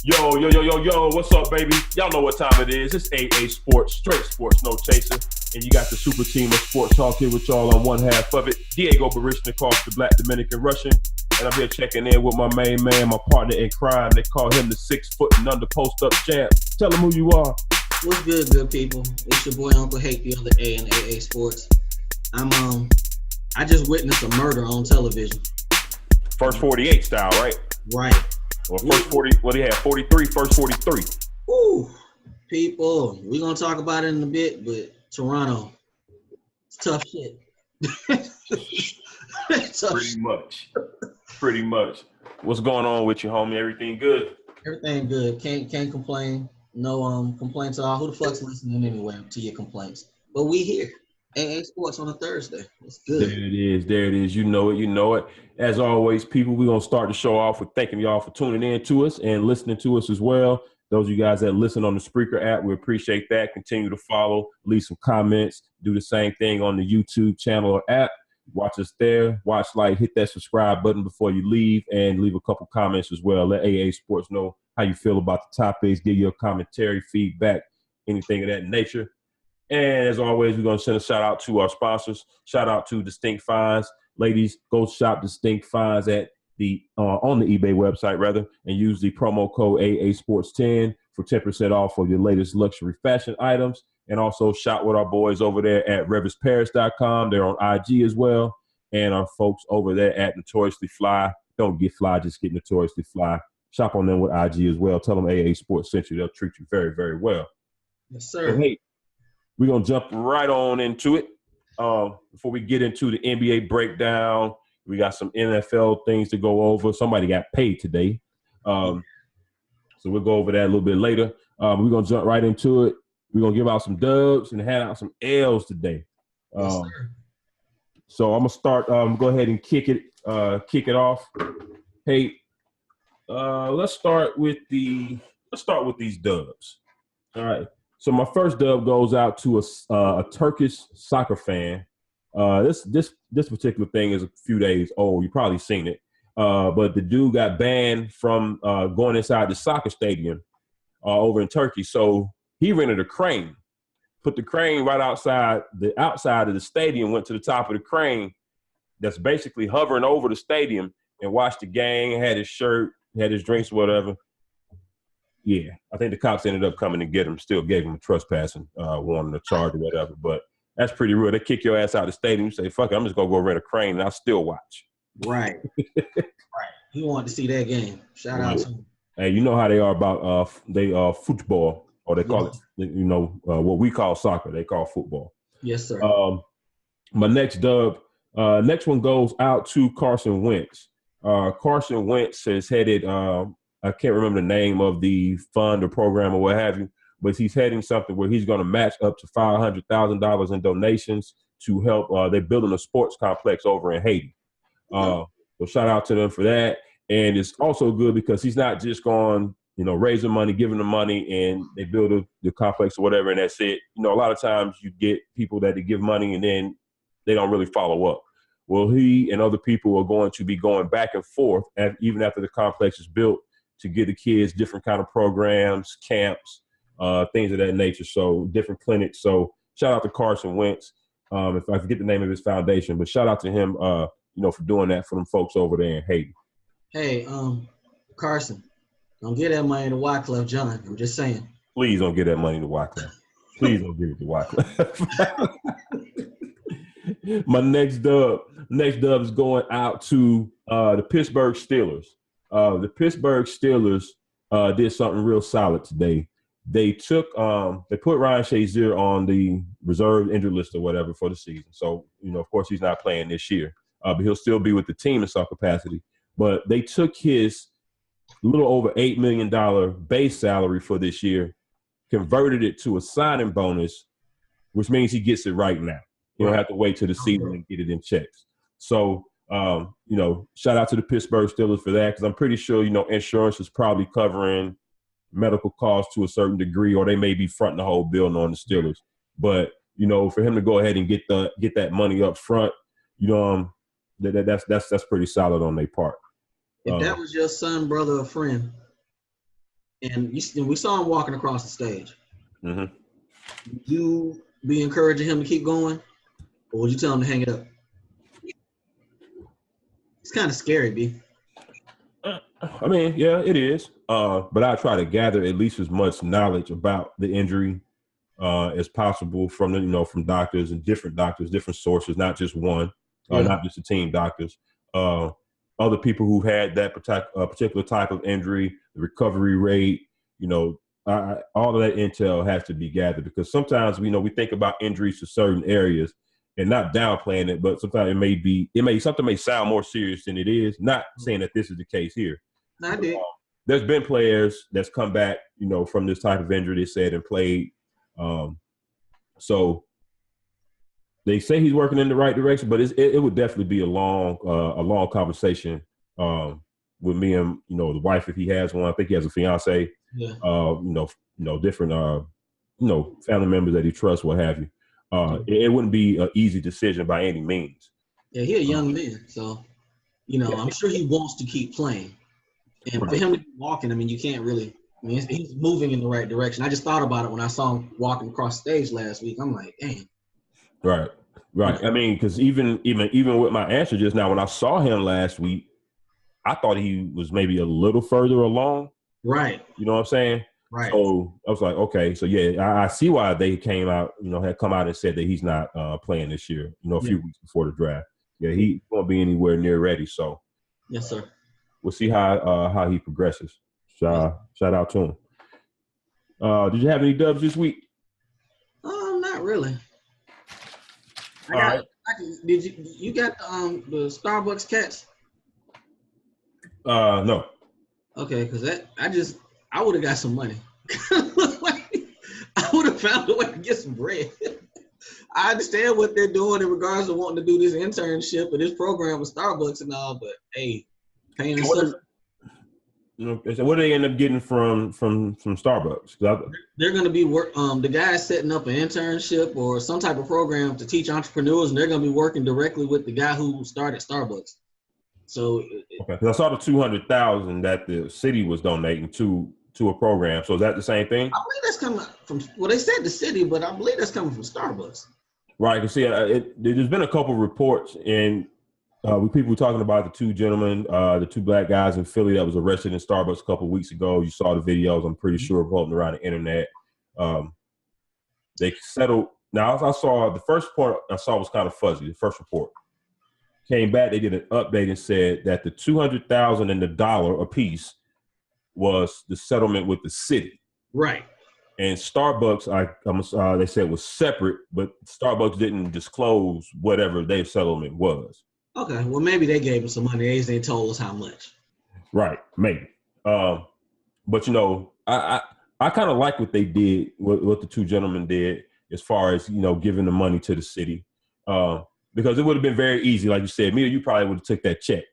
Yo, what's up, baby? Y'all know what time it is. It's AA Sports, straight sports, no chaser. And you got the super team of sports talk here with y'all on one half of it. Diego Barishnikov, the Black Dominican Russian. And I'm here checking in with my main man, my partner in crime. They call him the 6 foot and under post-up champ. Tell him who you are. What's good people? It's your boy Uncle Hake, the other A in AA Sports. I just witnessed a murder on television. First 48 style, right? Right. Or first 40, what do you have? 43, first 43. Ooh, people, we're going to talk about it in a bit, but Toronto, it's tough shit. Pretty much. What's going on with you, homie? Everything good? Everything good. Can't complain. No complaints at all. Who the fuck's listening anyway to your complaints? But we here. AA Sports on a Thursday. It's good. There it is. You know it. As always, people, we're going to start the show off with thanking y'all for tuning in to us and listening to us as well. Those of you guys that listen on the Spreaker app, we appreciate that. Continue to follow, leave some comments, do the same thing on the YouTube channel or app. Watch us there. Hit that subscribe button before you leave and leave a couple comments as well. Let AA Sports know how you feel about the topics, give your commentary, feedback, anything of that nature. And as always, we're going to send a shout out to our sponsors. Shout out to Distinct Finds. Ladies, go shop Distinct Finds at on the eBay website, and use the promo code AA Sports 10 for 10% off of your latest luxury fashion items. And also shop with our boys over there at revisparis.com. They're on IG as well. And our folks over there at Notoriously Fly. Don't get fly, just get Notoriously Fly. Shop on them with IG as well. Tell them AA Sports sent you. They'll treat you very, very well. Yes, sir. So, hey, we're going to jump right on into it. Before we get into the NBA breakdown, we got some NFL things to go over. Somebody got paid today. So we'll go over that a little bit later. We're going to jump right into it. We're going to give out some dubs and hand out some L's today. Yes, sir. So I'm going to start, go ahead and kick it off. Hey, let's start with these dubs. All right. So my first dub goes out to a Turkish soccer fan. This particular thing is a few days old. You probably seen it. But the dude got banned from going inside the soccer stadium over in Turkey. So he rented a crane, put the crane right outside of the stadium, went to the top of the crane that's basically hovering over the stadium and watched the game, had his shirt, had his drinks, whatever. Yeah, I think the cops ended up coming to get him, still gave him a trespassing warning or charge or whatever. But that's pretty real. They kick your ass out of the stadium. You say, fuck it, I'm just going to go rent a crane and I'll still watch. Right. Right. He wanted to see that game. Shout out to him. Hey, you know how they are about football, or they call it, what we call soccer. They call football. Yes, sir. My next next one goes out to Carson Wentz. Carson Wentz is headed I can't remember the name of the fund or program or what have you, but he's heading something where he's going to match up to $500,000 in donations to help. They're building a sports complex over in Haiti. So shout out to them for that. And it's also good because he's not just going, raising money, giving them money, and they build the complex or whatever, and that's it. A lot of times you get people that they give money and then they don't really follow up. Well, he and other people are going to be going back and forth, even after the complex is built, to give the kids different kind of programs, camps, things of that nature. So different clinics. So shout out to Carson Wentz. If I forget the name of his foundation, but shout out to him, for doing that for them folks over there in Haiti. Hey, Carson, don't get that money to Wyclef John. I'm just saying. Please don't give that money to Wyclef. Please don't give it to Wyclef. My next dub is going out to the Pittsburgh Steelers. The Pittsburgh Steelers did something real solid today. They put Ryan Shazier on the reserve injured list or whatever for the season. So, of course, he's not playing this year, but he'll still be with the team in some capacity. But they took his little over $8 million base salary for this year, converted it to a signing bonus, which means he gets it right now. You don't have to wait till the season and get it in checks. So, shout out to the Pittsburgh Steelers for that, because I'm pretty sure, insurance is probably covering medical costs to a certain degree, or they may be fronting the whole bill on the Steelers. But, for him to go ahead and get that money up front, that's pretty solid on their part. If that was your son, brother, or friend, and we saw him walking across the stage. Mm-hmm. Would you be encouraging him to keep going, or would you tell him to hang it up? It's kind of scary, B. I mean, yeah, it is. But I try to gather at least as much knowledge about the injury as possible from from doctors and different sources, not just one, not just the team doctors. Other people who've had that particular type of injury, the recovery rate, all of that intel has to be gathered, because sometimes we think about injuries to certain areas and not downplaying it, but sometimes something may sound more serious than it is. Not saying that this is the case here. I did. There's been players that's come back, from this type of injury, they said, and played. So they say he's working in the right direction, but it would definitely be a long conversation with me and the wife, if he has one. I think he has a fiance. Yeah. Different family members that he trusts, what have you. It wouldn't be an easy decision by any means. Yeah, he's a young man, so I'm sure he wants to keep playing. And for him to be walking, I mean, you can't really. I mean, he's moving in the right direction. I just thought about it when I saw him walking across stage last week. I'm like, dang. Right. I mean, because even with my answer just now, when I saw him last week, I thought he was maybe a little further along. Right. You know what I'm saying? Right. So I was like, okay, so yeah, I see why they came out, had come out and said that he's not playing this year, a few weeks before the draft. Yeah, he won't be anywhere near ready. So yes, sir. We'll see how he progresses. Shout out to him. Did you have any dubs this week? Not really. Did you got the Starbucks cats? No. Okay, because I would have got some money. I would have found a way to get some bread. I understand what they're doing in regards to wanting to do this internship and this program with Starbucks and all, but hey, paying what do they end up getting from Starbucks? They're going to be the guys setting up an internship or some type of program to teach entrepreneurs, and they're going to be working directly with the guy who started Starbucks. So okay, because I saw the $200,000 that the city was donating to a program. So is that the same thing? I believe that's coming from. Well, they said the city, but I believe that's coming from Starbucks. Right. You see, there's been a couple reports, and people were talking about the two gentlemen, the two black guys in Philly that was arrested in Starbucks a couple of weeks ago. You saw the videos, I'm pretty sure, floating around the internet. They settled. Now, I saw the first report I saw was kind of fuzzy. The first report came back. They did an update and said that the $200,000 and the $1 apiece was the settlement with the city. Right. And Starbucks, they said was separate, but Starbucks didn't disclose whatever their settlement was. Okay, well, maybe they gave us some money. They just ain't told us how much. Right, maybe. But I kind of like what they did, what the two gentlemen did, as far as giving the money to the city, because it would have been very easy, like you said. Me or you probably would have took that check.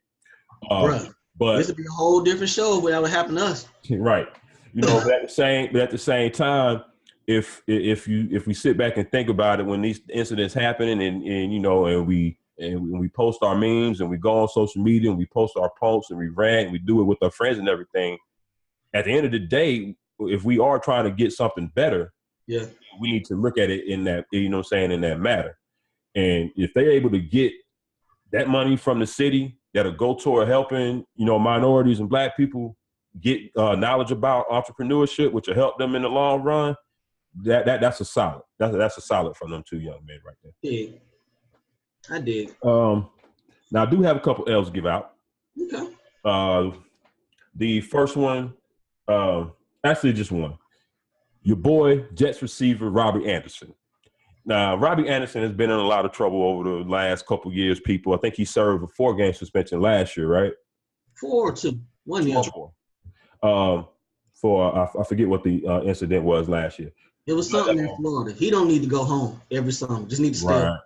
Right. But this would be a whole different show if that would happen to us. Right. But at the same time, if we sit back and think about it, when these incidents happen and we post our memes and we go on social media and we post our posts and we rant and we do it with our friends and everything, at the end of the day, if we are trying to get something better, we need to look at it in that, in that matter. And if they're able to get that money from the city that'll go toward helping, minorities and black people get knowledge about entrepreneurship, which will help them in the long run, that's a solid. That's a solid from them two young men right there. Yeah. I did. Now I do have a couple L's to give out. Okay. The first one, actually just one. Your boy, Jets receiver Robbie Anderson. Now, Robbie Anderson has been in a lot of trouble over the last couple years, people. I think he served a 4-game suspension last year, right? 4 or 2. 1 year. 4. I forget what the incident was last year. It was something in Florida. He don't need to go home every summer. Just need to stay. Right.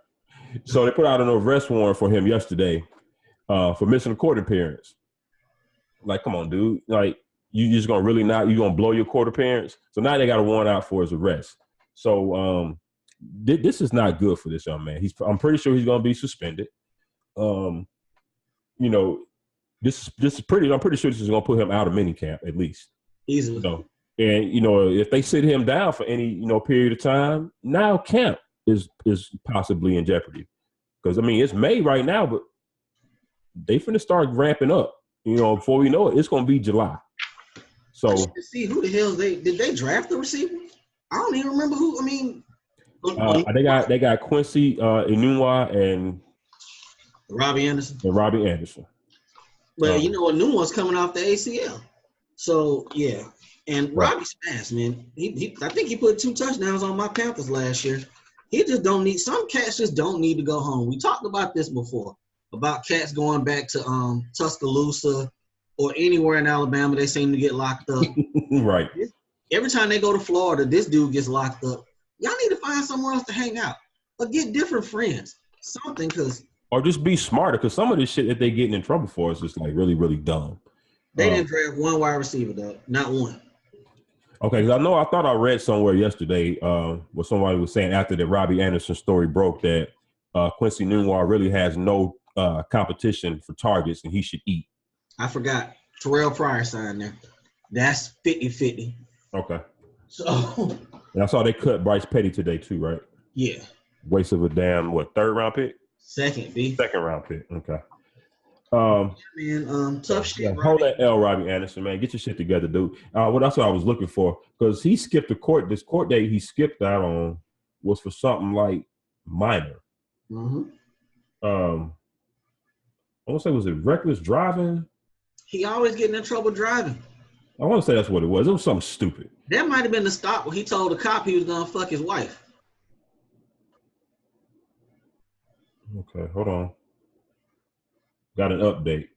So they put out an arrest warrant for him yesterday for missing a court appearance. Like, come on, dude. Like, you just going to really not – you going to blow your court appearance? So now they got a warrant out for his arrest. So this is not good for this young man. I'm pretty sure he's going to be suspended. I'm pretty sure this is going to put him out of minicamp at least. Easily. And if they sit him down for any period of time, now camp is possibly in jeopardy. Because it's May right now, but they finna start ramping up. Before we know it, it's gonna be July. So I should see who the hell did they draft the receiver? I don't even remember who. They got Quincy Enunwa and Robbie Anderson. But Enunwa's coming off the ACL. So yeah, and right. Robbie's fast, man. I think he put 2 touchdowns on my Panthers last year. He just don't need. Some cats just don't need to go home. We talked about this before about cats going back to Tuscaloosa or anywhere in Alabama. They seem to get locked up. Right. Every time they go to Florida, this dude gets locked up. Y'all need to find somewhere else to hang out or get different friends. Something, or just be smarter, because some of this shit that they getting in trouble for is just like really, really dumb. They didn't draft one wide receiver, though. Not one. Okay, because I thought I read somewhere yesterday where somebody was saying after the Robbie Anderson story broke that Quincy Enunwa really has no competition for targets and he should eat. I forgot. Terrell Pryor signed there. That's 50-50. Okay. So. And I saw they cut Bryce Petty today too, right? Yeah. Waste of a damn, third round pick? Second round pick. Okay. Tough shit. Yeah, hold that L, Robbie Anderson, man. Get your shit together, dude. That's what I was looking for, because he skipped this court date he skipped out on was for something like minor. Mm-hmm. I want to say, was it reckless driving? He always getting in trouble driving. I want to say that's what it was. It was something stupid. That might have been the stop where he told the cop he was gonna fuck his wife. Okay, hold on. Got an update.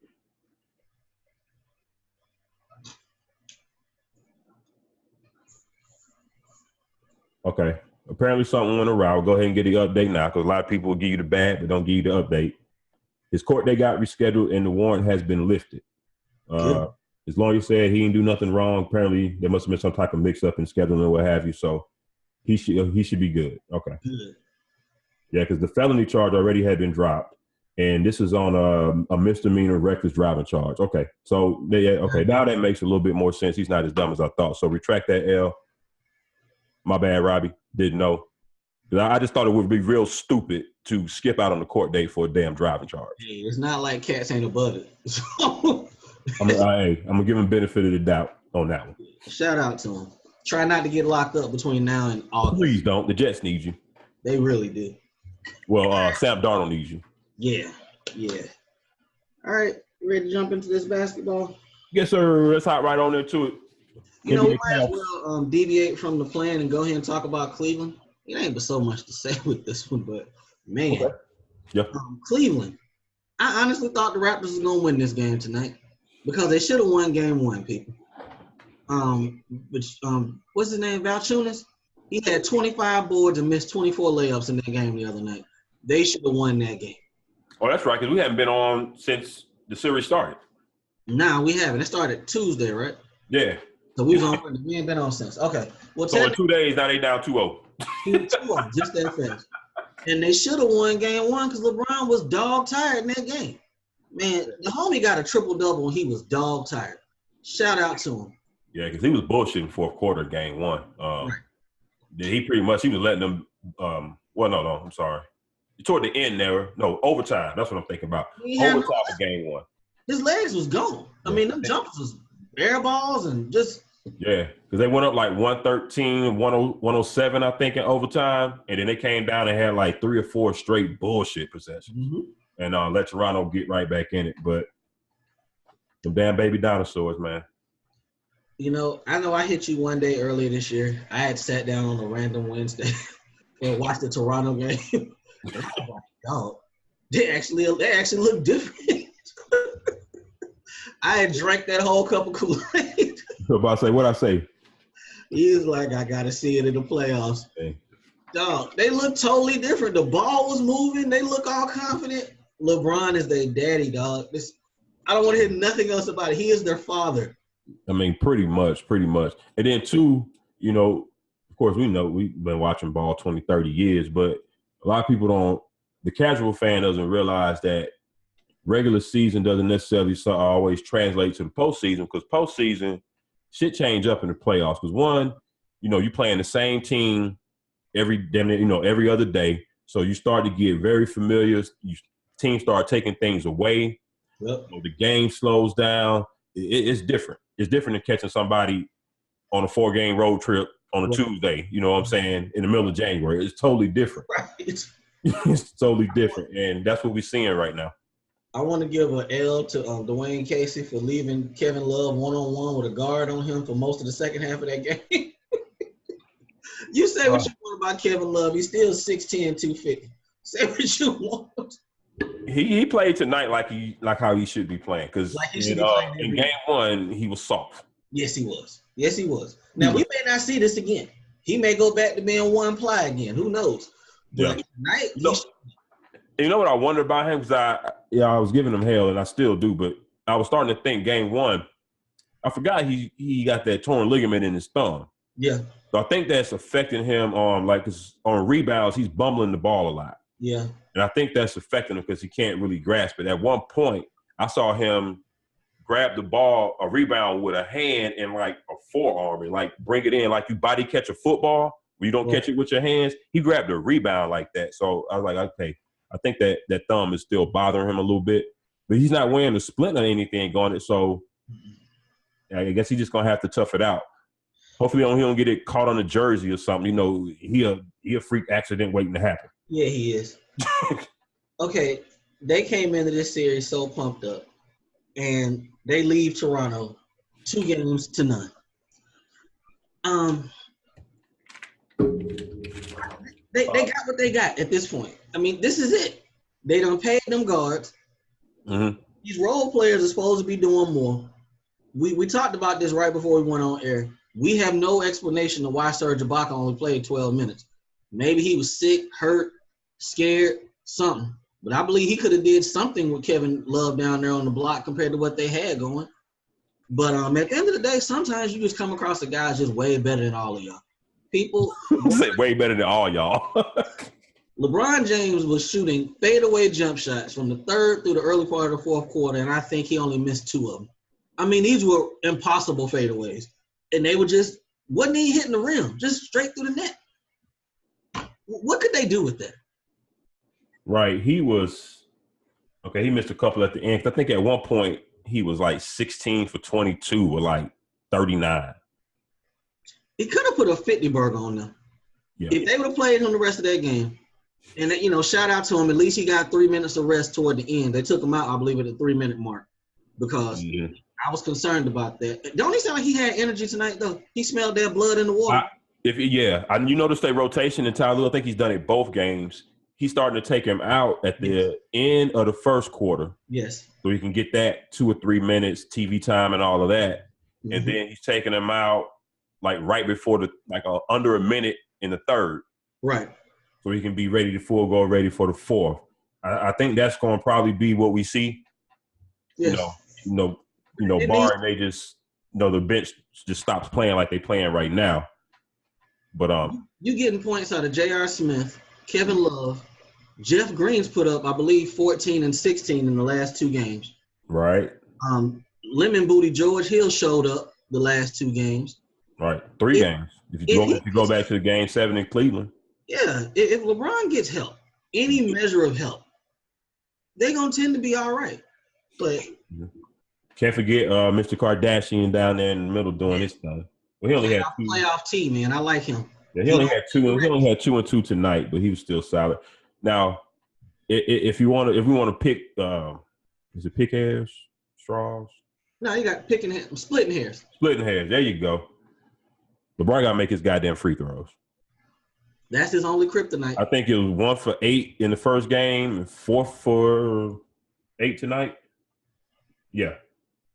Okay. Apparently something went awry. We'll go ahead and get the update now, because a lot of people will give you the bad but don't give you the update. His court date got rescheduled and the warrant has been lifted. As long as he said he didn't do nothing wrong, apparently there must have been some type of mix-up in scheduling or what have you. So he should be good. Okay. Good. Yeah, because the felony charge already had been dropped. And this is on a misdemeanor reckless driving charge. Okay. So, now that makes a little bit more sense. He's not as dumb as I thought. So, retract that L. My bad, Robbie. Didn't know. I just thought it would be real stupid to skip out on the court date for a damn driving charge. Hey, it's not like cats ain't above it. I'm going to give him benefit of the doubt on that one. Shout out to him. Try not to get locked up between now and August. Please don't. The Jets need you. They really do. Well, Sam Darnold needs you. Yeah. All right, ready to jump into this basketball? Yes, sir. Let's hop right on into it. We might as well deviate from the plan and go ahead and talk about Cleveland. It ain't but so much to say with this one, but man, okay. Yeah. Cleveland. I honestly thought the Raptors was gonna win this game tonight because they should have won game 1, people. What's his name? Valanciunas? He had 25 boards and missed 24 layups in that game the other night. They should have won that game. Oh, that's right, because we haven't been on since the series started. Nah, we haven't. It started Tuesday, right? Yeah. So we ain't been on since. Okay. Well, so in 2 days, now they down 2-0. 2-0, just that fast. And they should have won game 1 because LeBron was dog tired in that game. Man, the homie got a triple-double when he was dog tired. Shout out to him. Yeah, because he was bullshitting fourth quarter game 1. Right. He was letting them I'm sorry. Toward the end there, overtime. That's what I'm thinking about. Overtime of game 1. His legs was gone. I mean, them jumpers was air balls and just. Yeah, because they went up like 113, 107, I think, in overtime. And then they came down and had like 3 or 4 straight bullshit possessions. Mm-hmm. And let Toronto get right back in it. But them damn baby dinosaurs, man. I know I hit you one day earlier this year. I had sat down on a random Wednesday and watched the Toronto game. And I was like, dog, they actually look different. I had drank that whole cup of Kool-Aid. About to say, what I say? He was like, I got to see it in the playoffs. Hey. Dog, they look totally different. The ball was moving. They look all confident. LeBron is their daddy, dog. I don't want to hear nothing else about it. He is their father. I mean, pretty much. And then, too, of course, we know we've been watching ball 20, 30 years, but a lot of people the casual fan doesn't realize that regular season doesn't necessarily always translate to the postseason, because postseason, shit change up in the playoffs because one, you playing the same team every other day, so you start to get very familiar. Teams start taking things away. Yep. The game slows down. It's different. It's different than catching somebody on a 4-game road trip on a Tuesday. You know what I'm saying? In the middle of January, it's totally different. Right. It's totally different, and that's what we're seeing right now. I want to give an L to Dwayne Casey for leaving Kevin Love one-on-one with a guard on him for most of the second half of that game. You say what you want about Kevin Love. He's still 6'10", 250. Say what you want. He played tonight like how he should be playing because in game 1 he was soft. Yes, he was. Yes, he was. Now, we may not see this again. He may go back to being one ply again. Who knows? Yeah. But tonight, you know what I wonder about him? Because I was giving him hell, and I still do, but I was starting to think game 1, I forgot he got that torn ligament in his thumb. Yeah. So I think that's affecting him on rebounds, he's bumbling the ball a lot. Yeah. And I think that's affecting him because he can't really grasp it. At one point, I saw him grab the ball, a rebound with a hand and like a forearm and like bring it in like you body catch a football where you don't catch it with your hands. He grabbed a rebound like that. So I was like, okay, I think that thumb is still bothering him a little bit. But he's not wearing a splint or anything on it. So I guess he's just going to have to tough it out. Hopefully he don't get it caught on the jersey or something. He a freak accident waiting to happen. Yeah, he is. Okay, they came into this series so pumped up, and they leave Toronto 2-0. They got what they got at this point. I mean, this is it. They done paid them guards. Mm-hmm. These role players are supposed to be doing more. We talked about this right before we went on air. We have no explanation of why Serge Ibaka only played 12 minutes. Maybe he was sick, hurt, scared, something. But I believe he could have did something with Kevin Love down there on the block compared to what they had going. But at the end of the day, sometimes you just come across a guy just way better than all of y'all. People say way better than all y'all. LeBron James was shooting fadeaway jump shots from the third through the early part of the fourth quarter, and I think he only missed 2 of them. I mean, these were impossible fadeaways. And they were wasn't even hitting the rim, just straight through the net. What could they do with that? Right. He missed a couple at the end. I think at one point he was like 16 for 22 or like 39. He could have put a 50 burger on them. Yeah. If they would have played him the rest of that game, and, shout out to him, at least he got 3 minutes of rest toward the end. They took him out, I believe, at the 3-minute mark because I was concerned about that. Don't he sound like he had energy tonight, though? He smelled that blood in the water. You notice their rotation in Ty Lue. I think he's done it both games. He's starting to take him out at the end of the first quarter. Yes. So he can get that 2 or 3 minutes TV time and all of that. Mm-hmm. And then he's taking him out like right before under a minute in the third. Right. So he can be ready to full go, ready for the fourth. I think that's going to probably be what we see. Yes. Barring they just, the bench just stops playing like they playing right now. But you getting points out of J.R. Smith, Kevin Love, Jeff Green's put up, I believe, 14 and 16 in the last 2 games. Right. Lemon Booty George Hill showed up the last 2 games. Right. 3 games. If you go back to the game 7 in Cleveland. Yeah. If LeBron gets help, any measure of help, they're going to tend to be all right. But can't forget Mr. Kardashian down there in the middle doing his stuff. Well, he only had 2. Playoff T, man. I like him. Yeah, he only had 2. He only had 2 and 2 tonight, but he was still solid. Now, if we want to pick, is it pick hairs, straws? No, you got splitting hairs. Splitting hairs. There you go. LeBron got to make his goddamn free throws. That's his only kryptonite. I think it was 1 for 8 in the first game and 4 for 8 tonight. Yeah,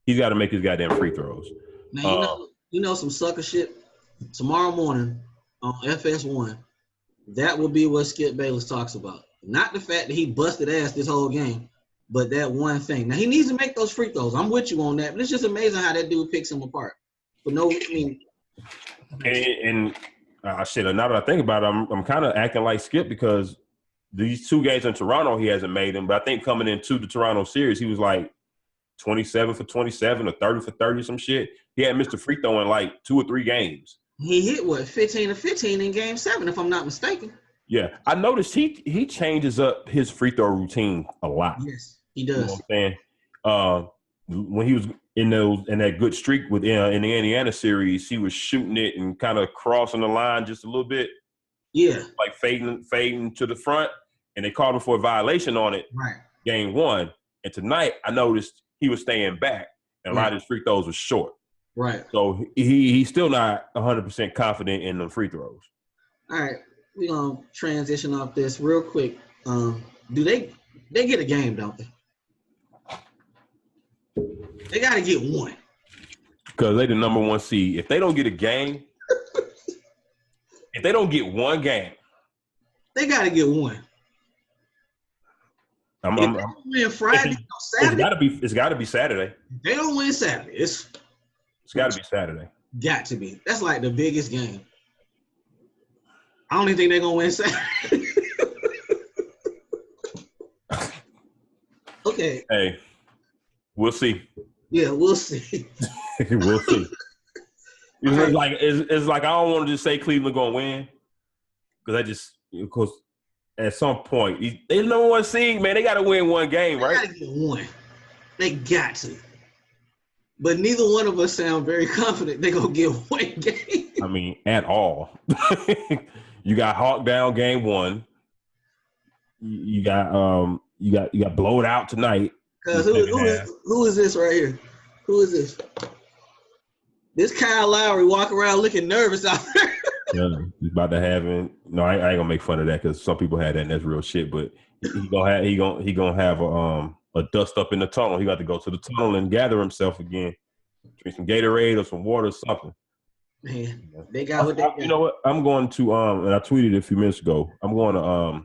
he's got to make his goddamn free throws. Now you know some sucker shit. Tomorrow morning on FS1, that will be what Skip Bayless talks about. Not the fact that he busted ass this whole game, but that one thing. Now he needs to make those free throws. I'm with you on that, but it's just amazing how that dude picks him apart. But now that I think about it, I'm kind of acting like Skip because these 2 games in Toronto he hasn't made them. But I think coming into the Toronto series, he was like, 27 for 27 or 30 for 30, some shit. He had missed a free throw in like 2 or 3 games. He hit what 15 to 15 in Game 7, if I'm not mistaken. Yeah, I noticed he changes up his free throw routine a lot. Yes, he does. You know what I'm saying? When he was in that good streak in the Indiana series, he was shooting it and kind of crossing the line just a little bit. Yeah, like fading to the front, and they called him for a violation on it. Right. Game 1, and tonight I noticed he was staying back, and a lot of his free throws were short. Right. So he's still not 100% confident in the free throws. All right, we're gonna transition off this real quick. Do they get a game, don't they? They got to get one. Because they the number 1 seed. If they don't get a game, if they don't get one game, they got to get one. If they don't win Friday or Saturday, it's got to be Saturday. If they don't win Saturday, it's got to be Saturday. Got to be. That's like the biggest game. I don't even think they're gonna win Saturday. Okay. Hey, we'll see. Yeah, we'll see. We'll see. It's like I don't want to just say Cleveland gonna win, because of course at some point they number 1 seed, man. They got to win one game, right? They got to get one. They got to. But neither one of us sound very confident they're gonna get one game. I mean, at all. You got hawked down Game 1. You got blowed out tonight. Because who is this right here? Who is this? This Kyle Lowry walking around looking nervous out there. Yeah, he's about to have it. No, I ain't gonna make fun of that, because some people had that and that's real shit. But he gonna have a dust up in the tunnel. He got to go to the tunnel and gather himself again. Drink some Gatorade or some water or something. Man, they got what they got. You know what? I'm going to and I tweeted it a few minutes ago. I'm going to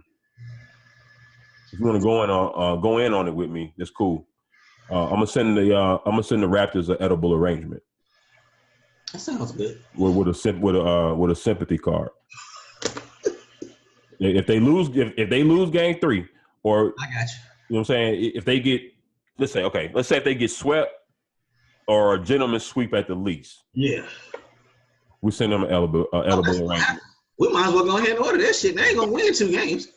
if you want to go in on it with me, that's cool. I'm gonna send the Raptors an edible arrangement. That sounds good. With a sympathy card. If they lose Game 3, or I got you. You know what I'm saying? If they get, let's say if they get swept or a gentleman's sweep at the least. Yeah. We send them an edible arrangement. We might as well go ahead and order that shit. They ain't gonna win 2 games.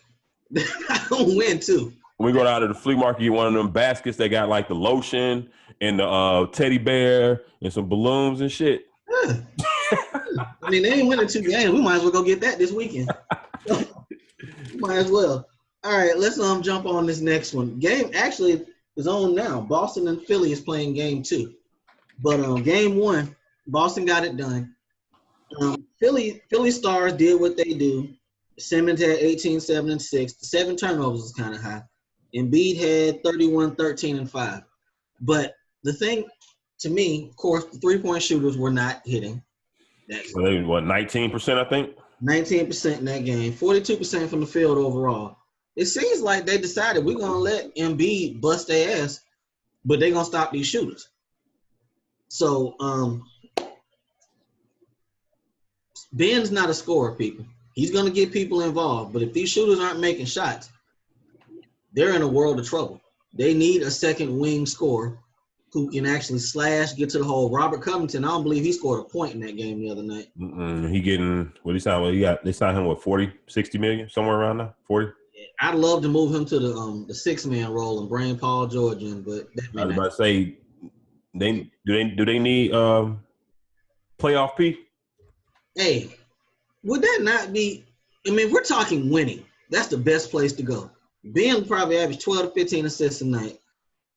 They're not gonna win 2. When we go down to the flea market, get one of them baskets that got like the lotion and the teddy bear and some balloons and shit. Yeah. I mean, they ain't winning 2 games. We might as well go get that this weekend. Might as well. All right, let's jump on this next one. Game actually is on now. Boston and Philly is playing Game 2. But Game 1, Boston got it done. Philly Stars did what they do. Simmons had 18, 7, and 6. The 7 turnovers was kind of high. Embiid had 31, 13, and 5. But the thing, to me, of course, the three-point shooters were not hitting. Well, they 19%, I think? 19% in that game. 42% from the field overall. It seems like they decided we're going to let Embiid bust their ass, but they're going to stop these shooters. So, Ben's not a scorer, people. He's going to get people involved. But if these shooters aren't making shots, they're in a world of trouble. They need a second wing scorer who can actually slash, get to the hole. Robert Covington, I don't believe he scored a point in that game the other night. He getting – what he signed? They signed him, 40, 60 million, somewhere around there? 40? I'd love to move him to the 6-man role and bring Paul George in, but that I was about to say, do they need playoff P? Hey, would that not be – I mean, we're talking winning. That's the best place to go. Ben probably averaged 12 to 15 assists a night.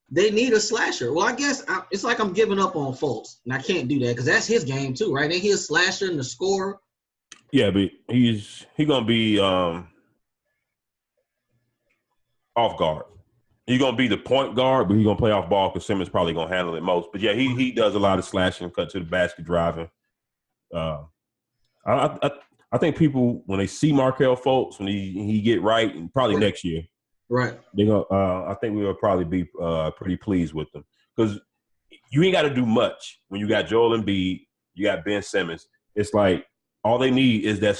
They need a slasher. Well, I guess it's like I'm giving up on Fultz, and I can't do that because that's his game too, right? Ain't he a slasher and a scorer? Yeah, but he's going to be off guard. He's going to be the point guard, but he's going to play off ball because Simmons probably going to handle it most. But, yeah, he does a lot of slashing, cut to the basket, driving. I think people, when they see Markelle Fultz, when he get right, and probably next year, right? They gonna. I think we will probably be pretty pleased with them because you ain't got to do much when you got Joel Embiid, you got Ben Simmons. It's like all they need is that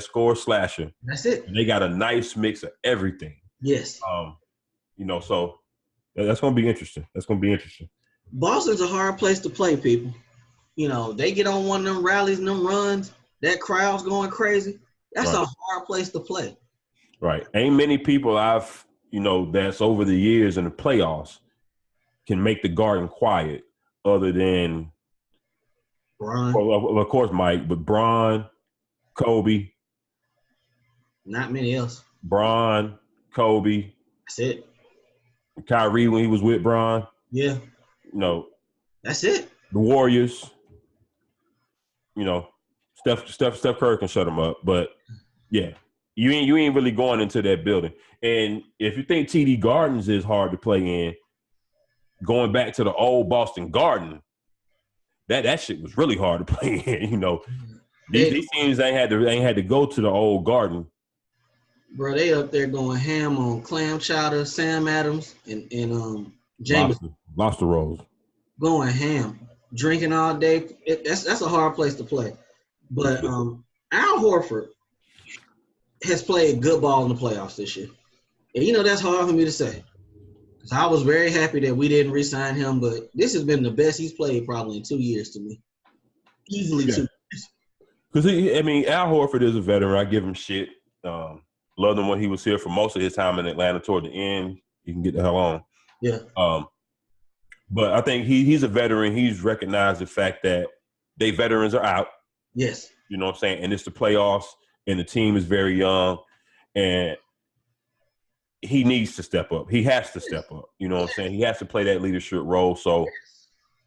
score slasher. That's it. And they got a nice mix of everything. Yes. So That's going to be interesting. That's going to be interesting. Boston's a hard place to play, people. You know, they get on one of them rallies and them runs, that crowd's going crazy. That's a hard place to play. Right. Ain't many people that's over the years in the playoffs can make the Garden quiet other than Bron. Well, of course, Mike, but Bron, Kobe. Not many else. Bron, Kobe. That's it. Kyrie when he was with Bron. Yeah. That's it. The Warriors. Steph Curry can shut them up, but yeah, you ain't really going into that building. And if you think TD Gardens is hard to play in, going back to the old Boston Garden, that shit was really hard to play in. These teams ain't had to go to the old Garden. Bro, they up there going ham on clam chowder, Sam Adams, and James. Lobster rolls. Going ham, drinking all day. That's a hard place to play. But Al Horford has played good ball in the playoffs this year. And that's hard for me to say. Because I was very happy that we didn't re-sign him, but this has been the best he's played probably in 2 years to me. Easily 2 years. Because, Al Horford is a veteran. I give him shit. Loved him when he was here for most of his time in Atlanta. Toward the end, he can get the hell on. Yeah. But I think he's a veteran. He's recognized the fact that they veterans are out. Yes. You know what I'm saying? And it's the playoffs, and the team is very young, and he needs to step up. He has to step up. You know what I'm saying? He has to play that leadership role. So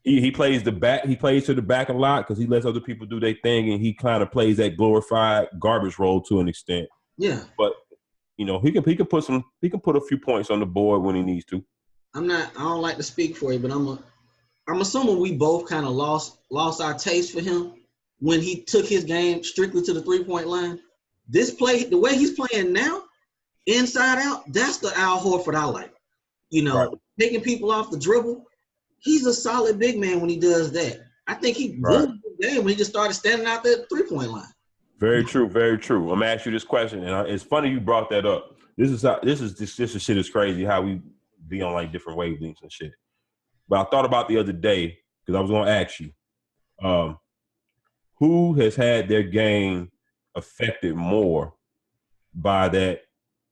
he plays the back. He plays to the back a lot because he lets other people do their thing, and he kind of plays that glorified garbage role to an extent. Yeah. But he can put a few points on the board when he needs to. I don't like to speak for you, but I'm assuming we both kind of lost our taste for him when he took his game strictly to the 3-point line. This play, the way he's playing now, inside out, that's the Al Horford I like. Taking people off the dribble. He's a solid big man when he does that. I think he ruined the game when he just started standing out there at the 3-point line. Very true, very true. I'm gonna ask you this question, and it's funny you brought that up. This shit is crazy how we be on like different wavelengths and shit. But I thought about the other day because I was gonna ask you, who has had their game affected more by that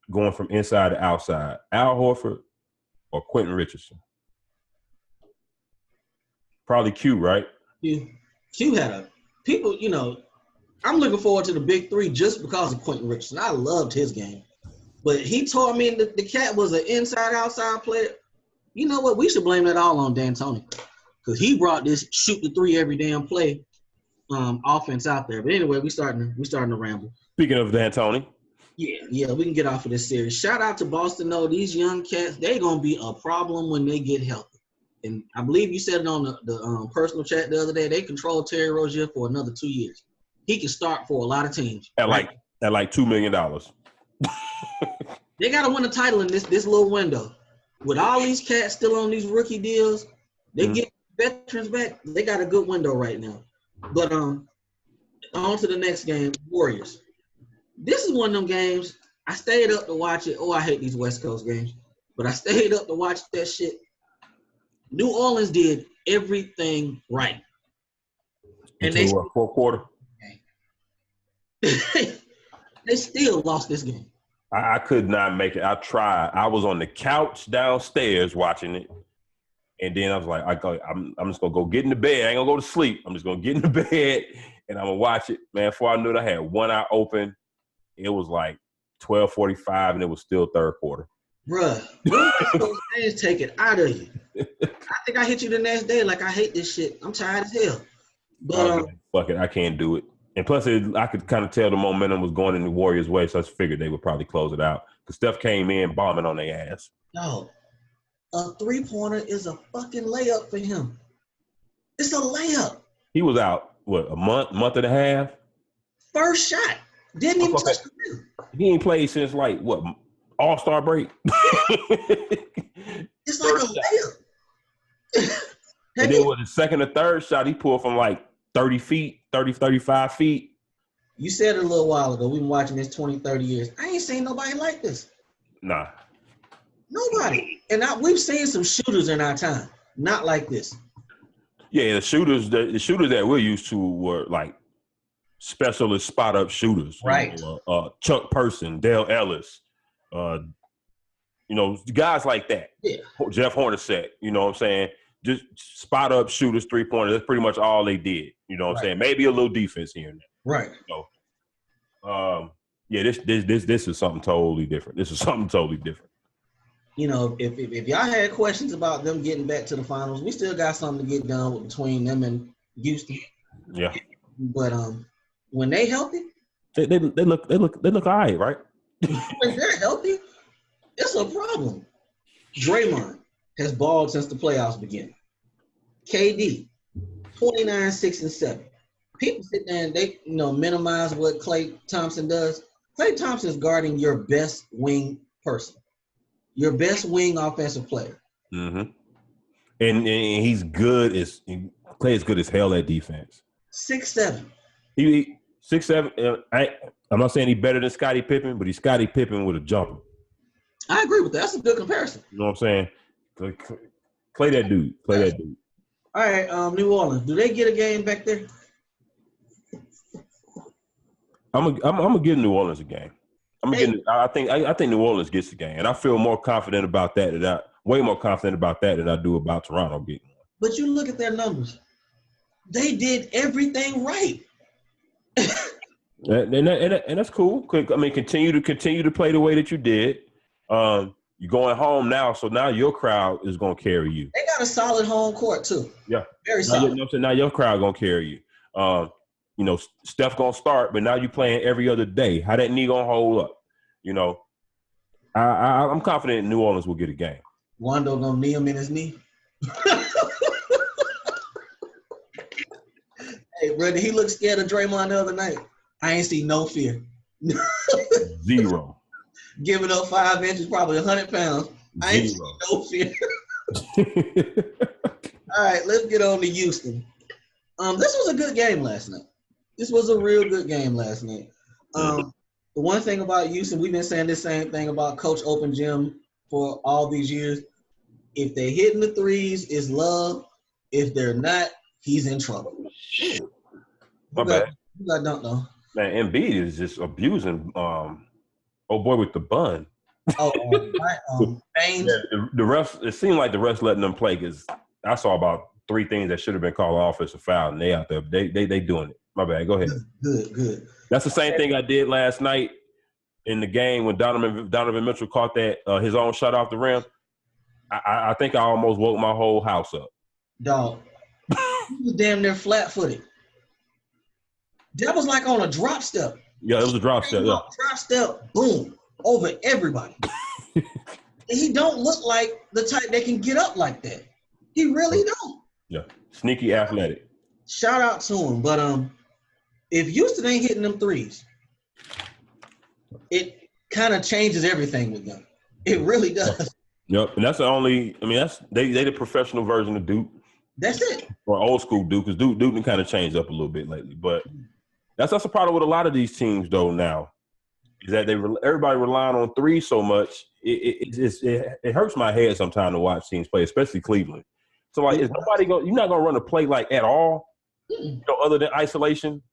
going from inside to outside, Al Horford or Quentin Richardson? Probably Q, right? Q had people. I'm looking forward to the big three just because of Quentin Richardson. I loved his game. But he told me the cat was an inside-outside player. You know what? We should blame that all on D'Antoni. Because he brought this shoot the three every damn play offense out there. But anyway, we starting to ramble. Speaking of D'Antoni. Yeah, we can get off of this series. Shout out to Boston, though. These young cats, they're going to be a problem when they get healthy. And I believe you said it on the personal chat the other day. They control Terry Rozier for another 2 years. He can start for a lot of teams. At like $2 million. They got to win a title in this little window. With all these cats still on these rookie deals, they get veterans back. They got a good window right now. But on to the next game, Warriors. This is one of them games. I stayed up to watch it. Oh, I hate these West Coast games. But I stayed up to watch that shit. New Orleans did everything right. And they fourth quarter. They still lost this game. I could not make it. I tried. I was on the couch downstairs watching it. And then I was like, I'm just going to go get in the bed. I ain't going to go to sleep. I'm just going to get in the bed, and I'm going to watch it. Man, before I knew it, I had one eye open. It was like 12:45, and it was still third quarter. Bruh, those games take it out of you. I think I hit you the next day like, I hate this shit. I'm tired as hell. But fuck it. I can't do it. And plus, I could kind of tell the momentum was going in the Warriors' way, so I figured they would probably close it out. Because Steph came in bombing on their ass. No. A three-pointer is a fucking layup for him. It's a layup. He was out, a month and a half? First shot. Didn't even touch the rim. He ain't played since, All-Star break? It's like a layup. And then with the second or third shot, he pulled from 30 feet, 35 feet. You said it a little while ago. We've been watching this 20, 30 years. I ain't seen nobody like this. Nah. Nobody. And we've seen some shooters in our time, not like this. Yeah, the shooters that we're used to were like specialist spot up shooters. Right. Chuck Person, Dale Ellis, guys like that. Yeah. Jeff Hornacek, you know what I'm saying? Just spot up shooters, 3-pointers. That's pretty much all they did. You know what I'm saying? Maybe a little defense here and there. Right. So, this is something totally different. If y'all had questions about them getting back to the finals, we still got something to get done between them and Houston. Yeah. But when they healthy, they look all right, right? when they're healthy, it's a problem. Draymond has balled since the playoffs began. KD, 29, 6, and 7. People sit there and they minimize what Klay Thompson does. Klay Thompson is guarding your best wing person, your best wing offensive player. Mm-hmm. And he's good Klay is good as hell at defense. 6'7". He 6'7". I'm not saying he's better than Scottie Pippen, but he's Scottie Pippen with a jumper. I agree with that. That's a good comparison. You know what I'm saying? Play that dude. All right, New Orleans. Do they get a game back there? I'm gonna give New Orleans a game. I think New Orleans gets the game, and I feel more confident about that. Way more confident about that than I do about Toronto getting one. But you look at their numbers; they did everything right. and that's cool. I mean, continue to play the way that you did. You're going home now, so now your crowd is going to carry you. They got a solid home court too. Yeah, very solid. Now your crowd going to carry you. Steph going to start, but now you playing every other day. How that knee going to hold up? I'm confident New Orleans will get a game. Wando going to knee him in his knee. Hey, brother, he looked scared of Draymond the other night. I ain't see no fear. Zero. Giving up 5 inches, probably 100 pounds. I ain't see no fear. All right, let's get on to Houston. This was a good game last night. This was a real good game last night. The one thing about Houston, we've been saying this same thing about Coach Open Gym for all these years. If they're hitting the threes, it's love. If they're not, he's in trouble. My bad. You got dunked though. Man, Embiid is just abusing old boy with the bun. Baines. Yeah, the refs, it seemed like the refs letting them play because I saw about 3 things that should have been called offensive foul, and they out there. They doing it. My bad. Go ahead. Good. That's the same thing I did last night in the game when Donovan Mitchell caught that his own shot off the rim. I think I almost woke my whole house up. Dog, he was damn near flat-footed. That was like on a drop step. Yeah, it was a drop step. Yeah. Drop step, boom, over everybody. And he don't look like the type that can get up like that. He really don't. Yeah, sneaky athletic. Shout out to him. But if Houston ain't hitting them threes, it kind of changes everything with them. It really does. Yep, and that's the only. I mean, that's they the professional version of Duke. That's it. Or old school Duke, because Duke kind of changed up a little bit lately. But that's the problem with a lot of these teams, though. Now is that everybody relying on threes so much. It hurts my head sometimes to watch teams play, especially Cleveland. So like, is nobody going? You're not going to run a play like at all, other than isolation.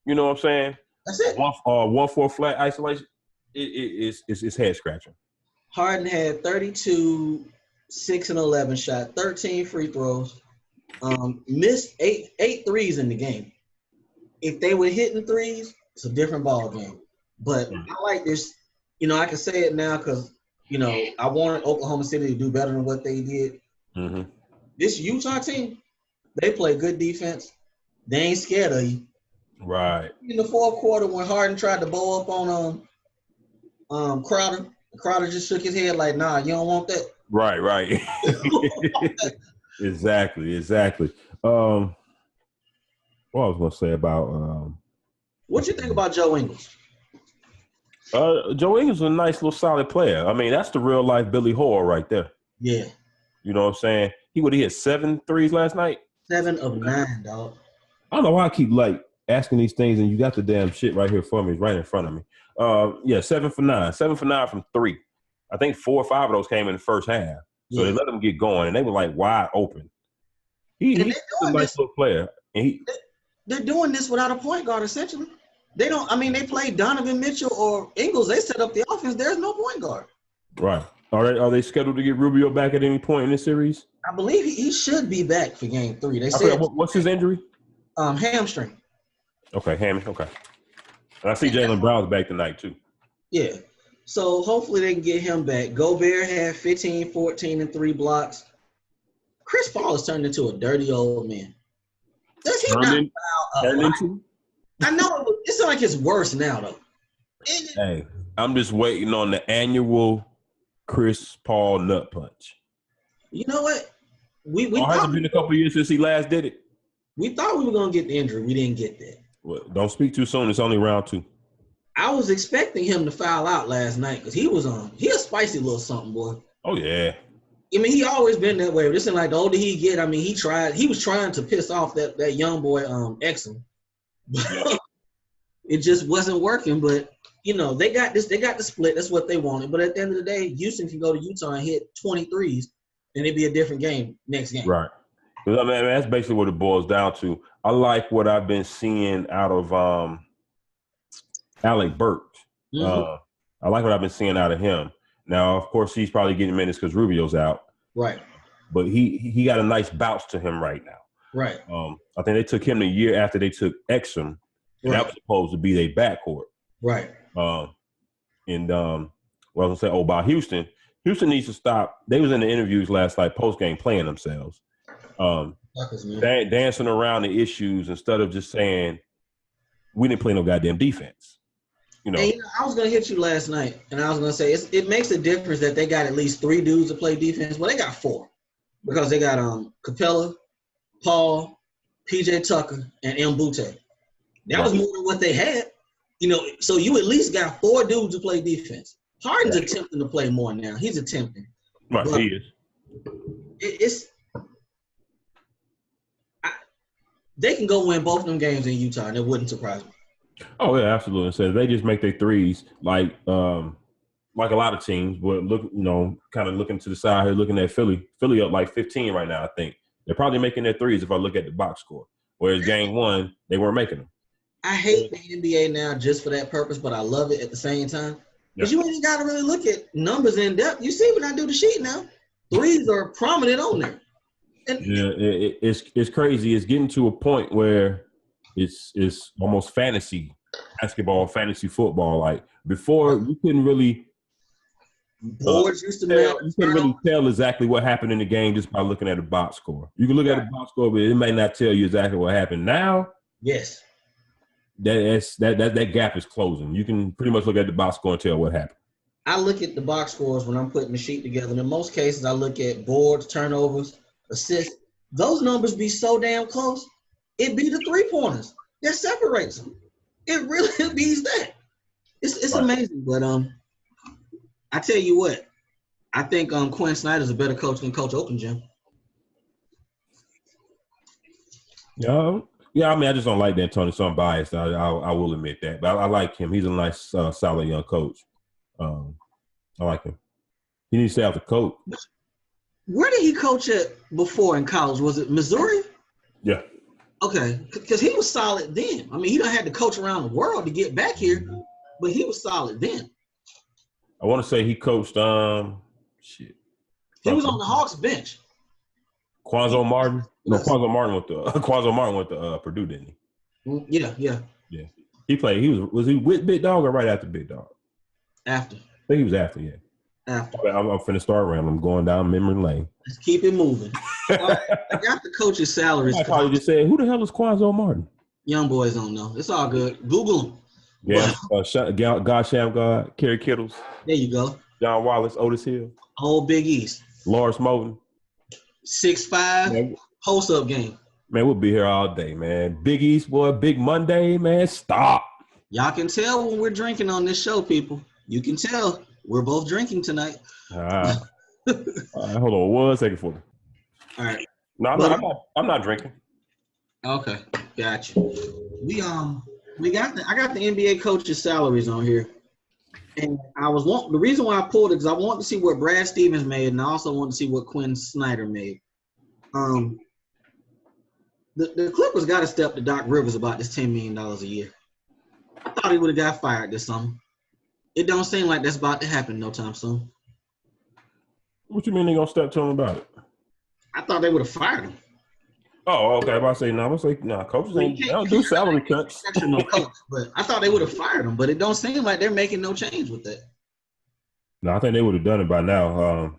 You know what I'm saying? That's it. 1-4 flat isolation. It's head scratching. Harden had 32, 6 and 11 shot, 13 free throws, missed eight threes in the game. If they were hitting threes, it's a different ball game. But I like this. I can say it now because I wanted Oklahoma City to do better than what they did. Mm-hmm. This Utah team, they play good defense. They ain't scared of you. Right. In the fourth quarter, when Harden tried to bow up on Crowder just shook his head like, nah, you don't want that. Right. Exactly. What I was going to say about what you think about Joe Ingles? Joe Ingles is a nice little solid player. I mean, that's the real life Billy Hoare right there. Yeah. You know what I'm saying? He hit 7 threes last night. 7 of 9, dog. I don't know why I keep asking these things, and you got the damn shit right here for me, right in front of me. 7 for 9. 7 for 9 from 3. I think 4 or 5 of those came in the first half. So they let him get going, and they were like wide open. He's a nice little player. And they're doing this without a point guard, essentially. They don't. I mean, they play Donovan Mitchell or Ingles. They set up the offense. There's no point guard. Right. Are they scheduled to get Rubio back at any point in this series? I believe he should be back for Game 3. They said what's his injury? Hamstring. Okay, Okay. And I see Jaylen Brown's back tonight too. Yeah. So hopefully they can get him back. Gobert had 15, 14, and 3 blocks. Chris Paul has turned into a dirty old man. Does he not foul up? I know it's not like it's worse now though. Hey, I'm just waiting on the annual Chris Paul nut punch. You know what? We has it been a couple of years since he last did it? We thought we were gonna get the injury. We didn't get that. Well, don't speak too soon. It's only round 2. I was expecting him to foul out last night because he a spicy little something, boy. Oh yeah. I mean, he always been that way. This isn't like the older he get. I mean, he was trying to piss off that young boy, Exum. It just wasn't working. But you know, they got the split. That's what they wanted. But at the end of the day, Houston can go to Utah and hit 23s, and it'd be a different game next game. Right. I mean, that's basically what it boils down to. I like what I've been seeing out of Alec Burks. I like what I've been seeing out of him. Now, of course, he's probably getting minutes because Rubio's out. Right. But he got a nice bounce to him right now. Right. I think they took him the year after they took Exum. And that was supposed to be their backcourt. Right. What I was going to say, about Houston. Houston needs to stop. They was in the interviews last night, post-game, playing themselves. Dancing around the issues instead of just saying, we didn't play no goddamn defense. You know, I was gonna hit you last night, and I was gonna say it makes a difference that they got at least 3 dudes to play defense. Well, they got 4 because they got Capella, Paul, PJ Tucker, and Mbute. That was more than what they had. You know, so you at least got 4 dudes to play defense. Harden's attempting to play more now. He's attempting. Right, he is. They can go win both of them games in Utah, and it wouldn't surprise me. Oh yeah, absolutely. So they just make their threes like a lot of teams. But look, kind of looking to the side here, looking at Philly. Philly up like 15 right now. I think they're probably making their threes if I look at the box score. Whereas game 1, they weren't making them. I hate the NBA now just for that purpose, but I love it at the same time. Because you ain't got to really look at numbers in depth. You see when I do the sheet now, threes are prominent on there. And it's crazy. It's getting to a point where it's almost fantasy basketball, fantasy football. Like before, you couldn't really boards used to you couldn't really tell exactly what happened in the game just by looking at the box score. You can look at the box score, but it may not tell you exactly what happened. Now, yes, that gap is closing. You can pretty much look at the box score and tell what happened. I look at the box scores when I'm putting the sheet together. And in most cases, I look at boards, turnovers, assists. Those numbers be so damn close. It be the 3-pointers that separates them. It really beats that. It's amazing. But I tell you what, I think Quinn Snyder's a better coach than Coach Opengym. Yeah, I mean, I just don't like D'Antoni, so I'm biased. I will admit that. But I like him. He's a nice, solid young coach. I like him. He needs to stay out the coach. Where did he coach at before in college? Was it Missouri? Yeah. Okay, because he was solid then. I mean, he done had to coach around the world to get back here, but he was solid then. I want to say he coached He was on the Hawks bench. Quanzo Martin? No, Quanzo Martin went to Purdue, didn't he? Yeah. He played. Was he with Big Dog or right after Big Dog? After. I think he was after, yeah. After. I'm finna start around. I'm going down memory lane. Let's keep it moving. All right, I got the coach's salaries. I probably just said, who the hell is Quanzo Martin? Young boys don't know. It's all good. Google him. Yeah, God Shamgod, Kerry Kittles. There you go. John Wallace, Otis Hill. Old Big East. Lawrence Moten. 6'5", post-up game. Man, we'll be here all day, man. Big East, boy, Big Monday, man. Stop. Y'all can tell when we're drinking on this show, people. You can tell. We're both drinking tonight. All right, hold on 1 second for me. All right. No, I'm not drinking. Okay, gotcha. I got the NBA coaches' salaries on here. And the reason why I pulled it because I wanted to see what Brad Stevens made, and I also wanted to see what Quinn Snyder made. The Clippers got to step to Doc Rivers about this $10 million a year. I thought he would have got fired this summer. It don't seem like that's about to happen no time soon. What you mean they gonna step to him about it? I thought they would have fired him. Oh, okay. But I say no. Coaches they don't do salary cuts. No coach, but I thought they would have fired him. But it don't seem like they're making no change with that. No, I think they would have done it by now.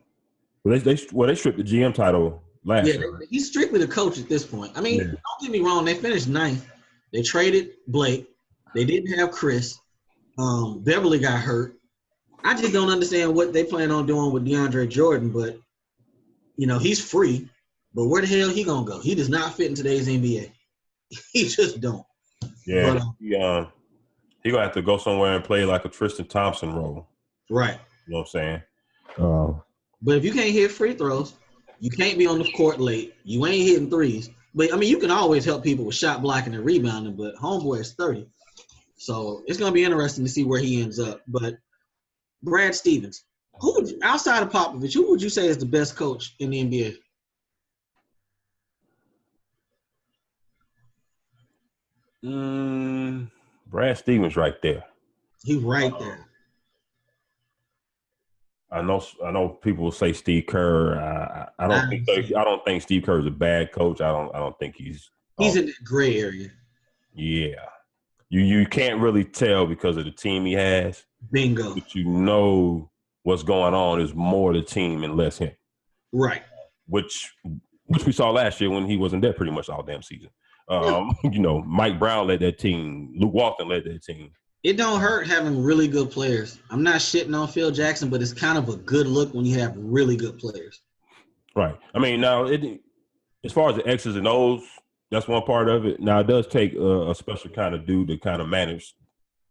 They stripped the GM title last year. He's strictly the coach at this point. I mean, don't get me wrong. They finished 9th. They traded Blake. They didn't have Chris. Beverly got hurt. I just don't understand what they plan on doing with DeAndre Jordan. But he's free. But where the hell he gonna go? He does not fit in today's NBA. He just don't. Yeah, but, he gonna have to go somewhere and play like a Tristan Thompson role. Right. You know what I'm saying? But if you can't hit free throws, you can't be on the court late. You ain't hitting threes. But I mean, you can always help people with shot blocking and rebounding. But homeboy is 30, so it's gonna be interesting to see where he ends up. But Brad Stevens, outside of Popovich, who would you say is the best coach in the NBA? Brad Stevens right there. He's right there. I know people will say Steve Kerr. I don't think Steve Kerr is a bad coach. I don't think he's in the gray area. Yeah. You can't really tell because of the team he has. Bingo. But what's going on is more the team and less him. Right. Which we saw last year when he wasn't there pretty much all damn season. Mike Brown led that team. Luke Walton led that team. It don't hurt having really good players. I'm not shitting on Phil Jackson, but it's kind of a good look when you have really good players. Right. I mean, now, as far as the X's and O's, that's one part of it. Now, it does take a special kind of dude to kind of manage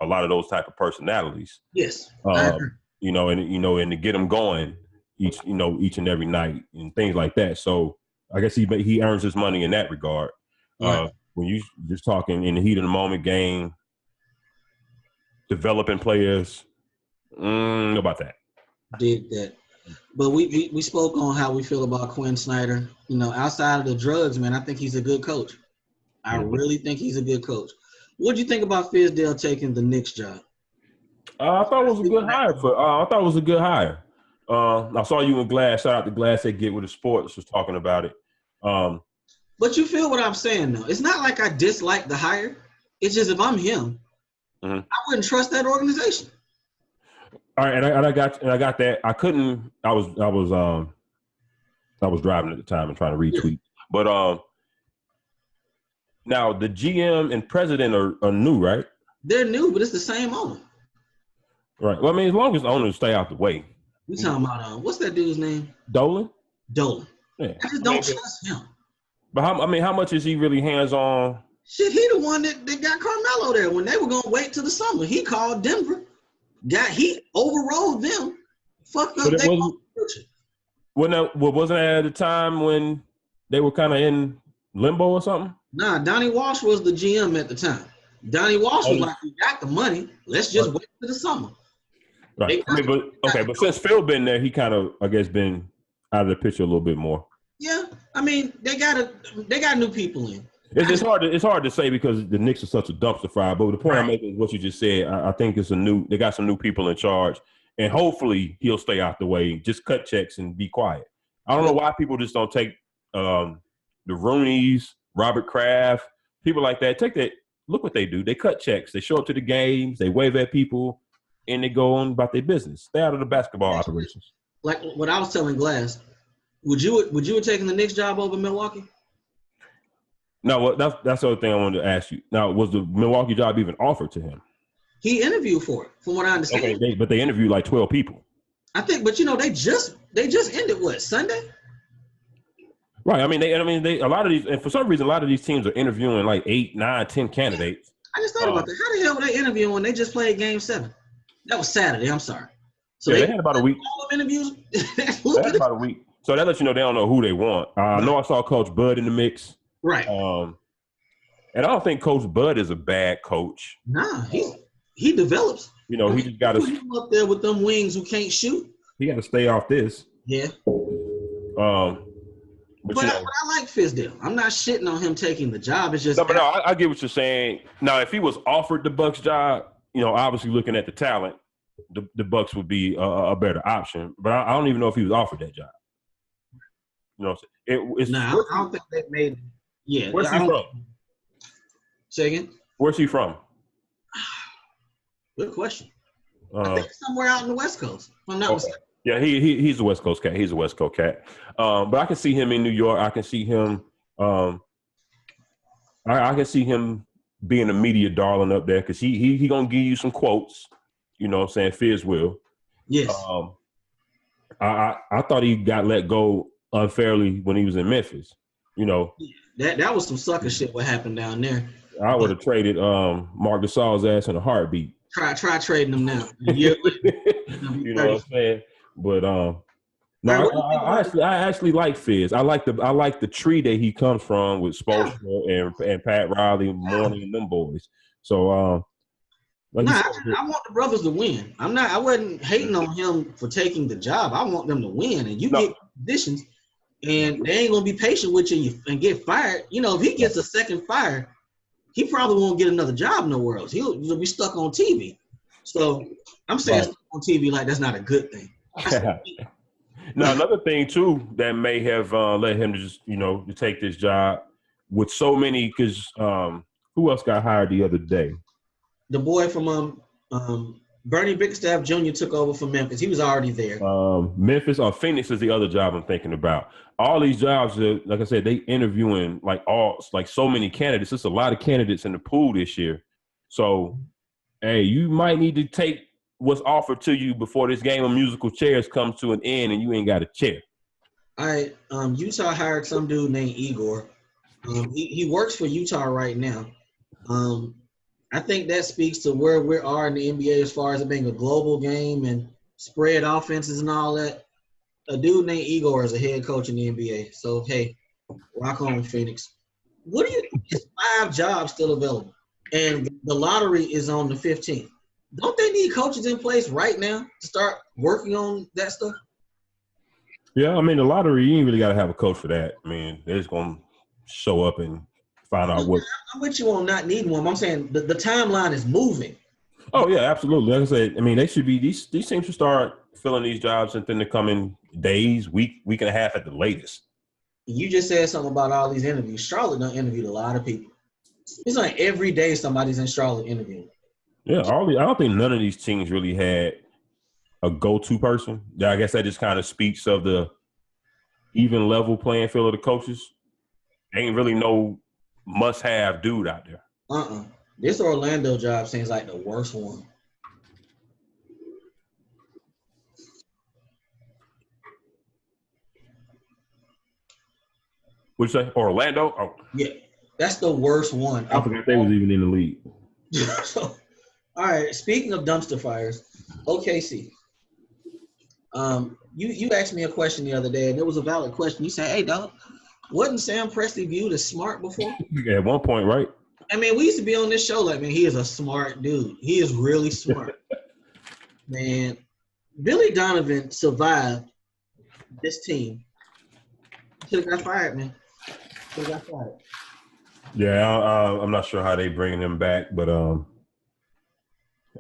a lot of those type of personalities. Yes. And to get them going each and every night and things like that. So I guess he earns his money in that regard. Right. When you just talking in the heat of the moment game, developing players, about that. Did that. But we spoke on how we feel about Quinn Snyder. Outside of the drugs, man, I think he's a good coach. I really think he's a good coach. What do you think about Fizdale taking the Knicks job? I thought it was a good hire. I thought it was a good hire. I saw you in Glass. Shout out to Glass. They Get With The Sports was talking about it. But you feel what I'm saying, though. It's not like I dislike the hire. It's just if I'm him, I wouldn't trust that organization. All right, and I got that. I couldn't. I was driving at the time and trying to retweet. But now the GM and president are new, right? They're new, but it's the same owner. Right. Well, I mean, as long as the owners stay out the way. We talking about what's that dude's name? Dolan. Yeah. I just don't trust him. But how much is he really hands on? Shit, he the one that got Carmelo there when they were gonna wait till the summer. He called Denver. He overrode them, fucked up their future. Wasn't that at the time when they were kind of in limbo or something? Nah, Donnie Walsh was the GM at the time. Donnie Walsh was like, "We got the money. Let's just wait till the summer." Right. But since Phil been there, he kind of, I guess, been out of the picture a little bit more. Yeah, I mean, they got new people in. It's hard to say because the Knicks are such a dumpster fire. But the point I'm making is what you just said. I think they got some new people in charge, and hopefully he'll stay out the way. Just cut checks and be quiet. I don't know why people just don't take the Rooneys, Robert Kraft, people like that. Take that. Look what they do. They cut checks. They show up to the games. They wave at people, and they go on about their business. Stay out of the basketball operations. Like what I was telling Glass, would you have taken the Knicks job over Milwaukee? No, that's the other thing I wanted to ask you. Now, was the Milwaukee job even offered to him? He interviewed for it, from what I understand. Okay, but they interviewed like 12 people. I think, but they just ended what, Sunday? Right. I mean, a lot of these, and for some reason, a lot of these teams are interviewing like 8, 9, 10 candidates. I just thought about that. How the hell were they interviewing when they just played Game 7? That was Saturday. I'm sorry. So they had about a week. All of interviews. They had about a week. So that lets you know they don't know who they want. I know I saw Coach Bud in the mix. Right. And I don't think Coach Bud is a bad coach. Nah, he develops. You know, I he mean, just got put to him up there with them wings who can't shoot. he got to stay off this. Yeah. But But you I, know, but I like Fizdale. I'm not shitting on him taking the job. It's just no, but no, I get what you're saying. Now, if he was offered the Bucks job, you know, obviously looking at the talent, the Bucks would be a better option. But I don't even know if he was offered that job. You know, what I'm saying? It's nah, I don't think they made. Yeah, where's I he don't. from? Say again. Where's he from? Good question. I think somewhere out in the West Coast. If I'm not mistaken. Yeah, he's a West Coast cat. He's a West Coast cat. But I can see him in New York. I can see him. I can see him being a media darling up there because he gonna give you some quotes. You know what I'm saying? Fizz will. Yes. I thought he got let go unfairly when he was in Memphis. You know. That was some sucker shit. What happened down there? I would have traded Mark Gasol's ass in a heartbeat. Try trading them now. You know what I'm saying? But no, I actually like Fizz. I like the tree that he comes from with Spoelstra and Pat Riley, Mourning, and them boys. So I want the brothers to win. I wasn't hating on him for taking the job. I want them to win, and get positions, and they ain't gonna be patient with you and get fired. You know, if he gets a second fire, he probably won't get another job nowhere else. He'll be stuck on TV. So I'm saying stuck on TV like that's not a good thing. Now, another thing too that may have led him to just to take this job with so many because who else got hired the other day? The boy from Bernie Bickerstaff Jr. took over from Memphis. He was already there. Memphis or Phoenix is the other job I'm thinking about. All these jobs, like I said, they interviewing like so many candidates. There's a lot of candidates in the pool this year. So, hey, you might need to take what's offered to you before this game of musical chairs comes to an end and you ain't got a chair. All right. Utah hired some dude named Igor. He works for Utah right now. I think that speaks to where we are in the NBA as far as it being a global game and spread offenses and all that. A dude named Igor is a head coach in the NBA. So, hey, rock on, Phoenix. What do you think? There's 5 jobs still available, and the lottery is on the 15th. Don't they need coaches in place right now to start working on that stuff? Yeah, I mean, the lottery, you ain't really got to have a coach for that. I mean, they're just going to show up and find out what. I'm with you on not needing one. I'm saying the timeline is moving. Oh, yeah, absolutely. Like I said, I mean, they should be these teams should start filling these jobs within the coming days, week and a half at the latest. You just said something about all these interviews. Charlotte done interviewed a lot of people. It's like every day somebody's in Charlotte interviewing. Yeah, I don't think none of these teams really had a go-to person. I guess that just kind of speaks of the even level playing field of the coaches. They ain't really no must-have dude out there. This Orlando job seems like the worst one. What'd you say? Orlando? Oh. Yeah, that's the worst one. I forgot they was even in the league. So, all right, speaking of dumpster fires, OKC. You asked me a question the other day, and it was a valid question. You said, hey, dog, wasn't Sam Presti viewed as smart before? At one point, right? I mean, we used to be on this show like, man, he is a smart dude. He is really smart. Man, Billy Donovan survived this team. Should have got fired, man. Should have got fired. Yeah, I'm not sure how they bringing him back, but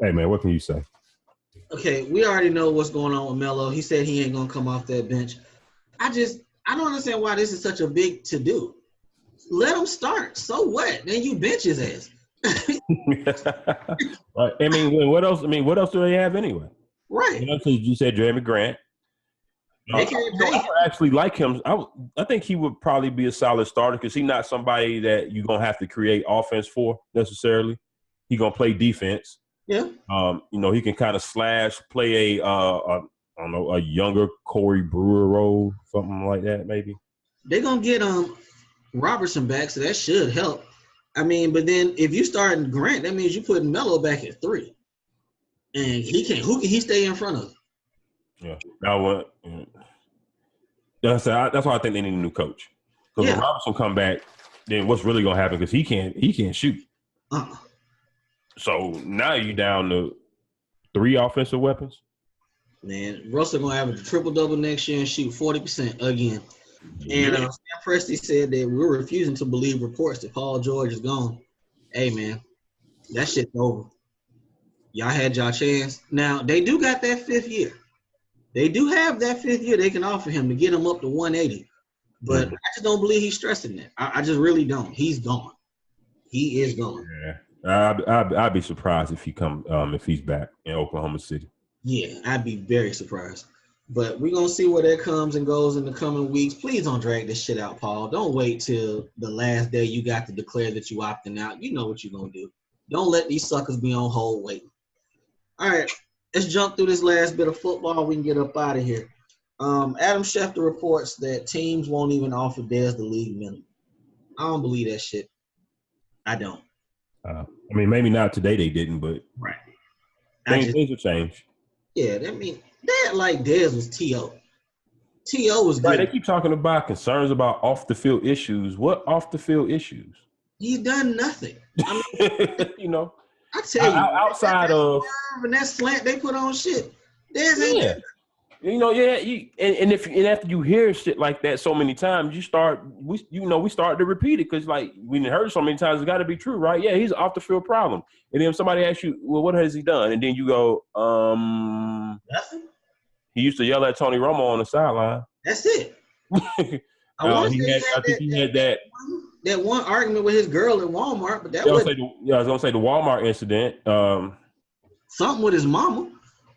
hey, man, what can you say? Okay, we already know what's going on with Melo. He said he ain't gonna come off that bench. I don't understand why this is such a big to do. Let him start. So what? Then you bench his ass. I mean, what else? I mean, what else do they have anyway? Right. You said Jeremy Grant. They can't pay him. I actually like him. I think he would probably be a solid starter because he's not somebody that you're gonna have to create offense for necessarily. He's gonna play defense. Yeah. He can kind of slash, play a younger Corey Brewer role, something like that, maybe. They're gonna get Robertson back, so that should help. I mean, but then if you start Grant, that means you putting Melo back at 3. And he can't. Who can he stay in front of? Yeah. That's why I think they need a new coach. Because when Robertson come back, then what's really gonna happen? Because he can't shoot. So now you down to 3 offensive weapons. Man, Russell gonna average a triple-double next year and shoot 40% again. And Sam Presti said that we're refusing to believe reports that Paul George is gone. Hey, man, that shit's over. Y'all had y'all chance. Now, they do got that 5th year. They do have that 5th year they can offer him to get him up to 180. But I just don't believe he's stressing that. I just really don't. He's gone. He is gone. Yeah, I'd be surprised if if he's back in Oklahoma City. Yeah, I'd be very surprised. But we're going to see where that comes and goes in the coming weeks. Please don't drag this shit out, Paul. Don't wait till the last day you got to declare that you opting out. You know what you're going to do. Don't let these suckers be on hold waiting. All right, let's jump through this last bit of football. We can get up out of here. Adam Schefter reports that teams won't even offer Dez the league minimum. I don't believe that shit. I don't. I mean, maybe not today they didn't, but right. Things will change. Yeah, that mean that like Dez was T.O. T.O. was good. Right, they keep talking about concerns about off-the-field issues. What off-the-field issues? He's done nothing. I mean, you know, I tell you, outside of and that slant they put on shit. Dez ain't done. You know, and after you hear shit like that so many times, we start to repeat it because like we heard it so many times, it's got to be true, right? Yeah, he's an off the field problem. And then somebody asks you, well, what has he done? And then you go, nothing. He used to yell at Tony Romo on the sideline. That's it. I think he had that one argument with his girl at Walmart, but that I was gonna say the Walmart incident. Something with his mama.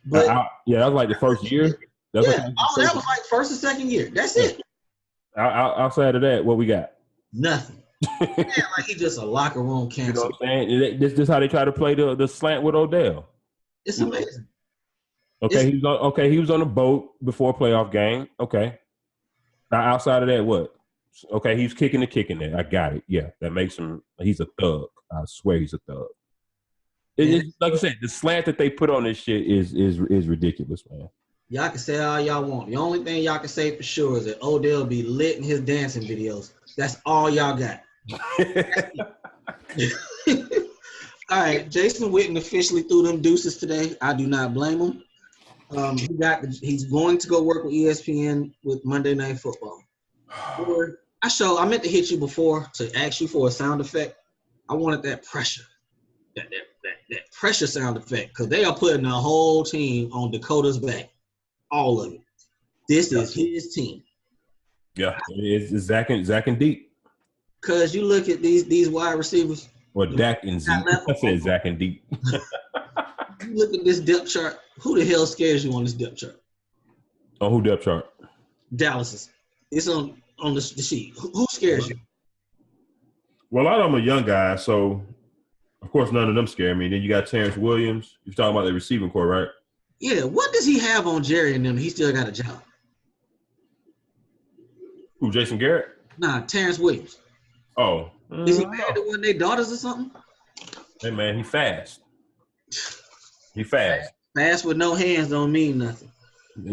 But that was like the first year. That was like first and second year. That's it. Outside of that, what we got? Nothing. Man, like he's just a locker room cancer. You know what I'm saying? This is how they try to play the slant with Odell. It's amazing. Okay, he was on a boat before a playoff game. Okay. Now outside of that, what? Okay, he's kicking there. I got it. Yeah, that makes him. He's a thug. I swear he's a thug. It's, like I said, the slant that they put on this shit is ridiculous, man. Y'all can say all y'all want. The only thing y'all can say for sure is that Odell be lit in his dancing videos. That's all y'all got. All right, Jason Witten officially threw them deuces today. I do not blame him. He's going to go work with ESPN with Monday Night Football. I meant to hit you before to ask you for a sound effect. I wanted that pressure. That pressure sound effect because they are putting the whole team on Dakota's back. All of it. This is his team. Yeah, it's Zach and Deep. Because you look at these wide receivers. Or Dak and Zeke. I said Zach and Deep. You look at this depth chart. Who the hell scares you on this depth chart? On who depth chart? Dallas's. It's on the sheet. Who scares you? Well, a lot of them are young guys, so of course none of them scare me. Then you got Terrence Williams. You're talking about the receiving core, right? Yeah. What does he have on Jerry and them? He still got a job. Who, Jason Garrett? Nah, Terrence Williams. Oh. Is he married to one of their daughters or something? Hey, man, he fast. He fast. Fast with no hands don't mean nothing.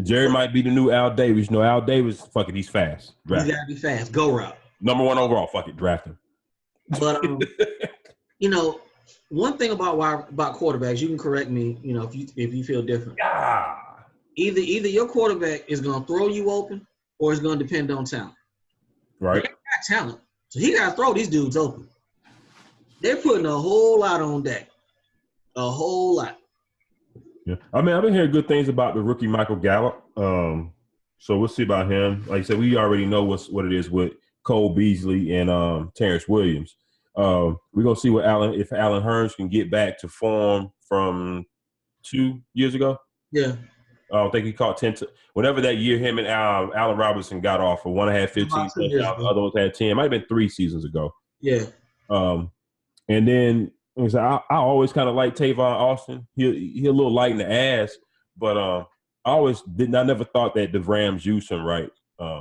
Jerry might be the new Al Davis. You know, Al Davis, fuck it, he's fast. Draft he's got to be fast. Go route. Number 1 overall, fuck it, draft him. But, you know, one thing about quarterbacks, you can correct me, you know, if you feel different. Yeah. Either your quarterback is going to throw you open or it's going to depend on talent. Right. He got talent, so he got to throw these dudes open. They're putting a whole lot on deck. A whole lot. Yeah. I mean, I've been hearing good things about the rookie Michael Gallup. So we'll see about him. Like I said, we already know what it is with Cole Beasley and Terrence Williams. We're gonna see if Allen Hurns can get back to form from 2 years ago. Yeah. I think he caught 10. Whenever that year him and Allen Robinson got off for one had 15 touchdowns, the other ones had 10. It might have been 3 seasons ago. Yeah. And then I always kind of like Tavon Austin. He a little light in the ass, but I never thought that the Rams used him right,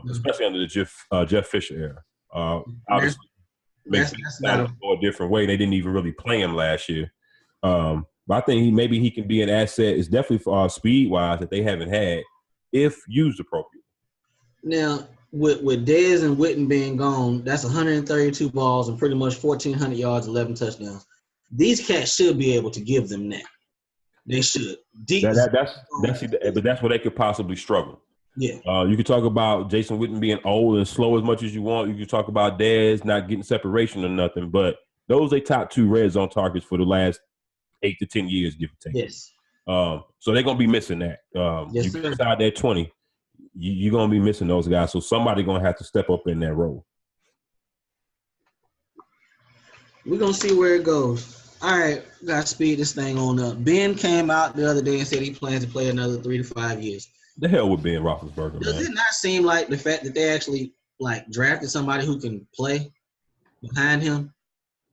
especially under the Jeff Fisher era. Obviously, makes it go a different way. They didn't even really play him last year. But I think maybe he can be an asset. It's definitely for speed-wise that they haven't had if used appropriately. Now, with Dez and Witten being gone, that's 132 balls and pretty much 1,400 yards, 11 touchdowns. These cats should be able to give them that. They should. Deep. But that's where they could possibly struggle. Yeah. You could talk about Jason Witten being old and slow as much as you want. You could talk about Dez not getting separation or nothing. But those are top 2 red zone targets for the last 8 to 10 years, give or take. Yes. So they're gonna be missing that. Yes, you sir. inside that 20, you're gonna be missing those guys. So somebody gonna have to step up in that role. We're gonna see where it goes. All right, gotta speed this thing on up. Ben came out the other day and said he plans to play another 3 to 5 years. The hell with Ben Roethlisberger, Does man. it not seem like the fact that they actually drafted somebody who can play behind him?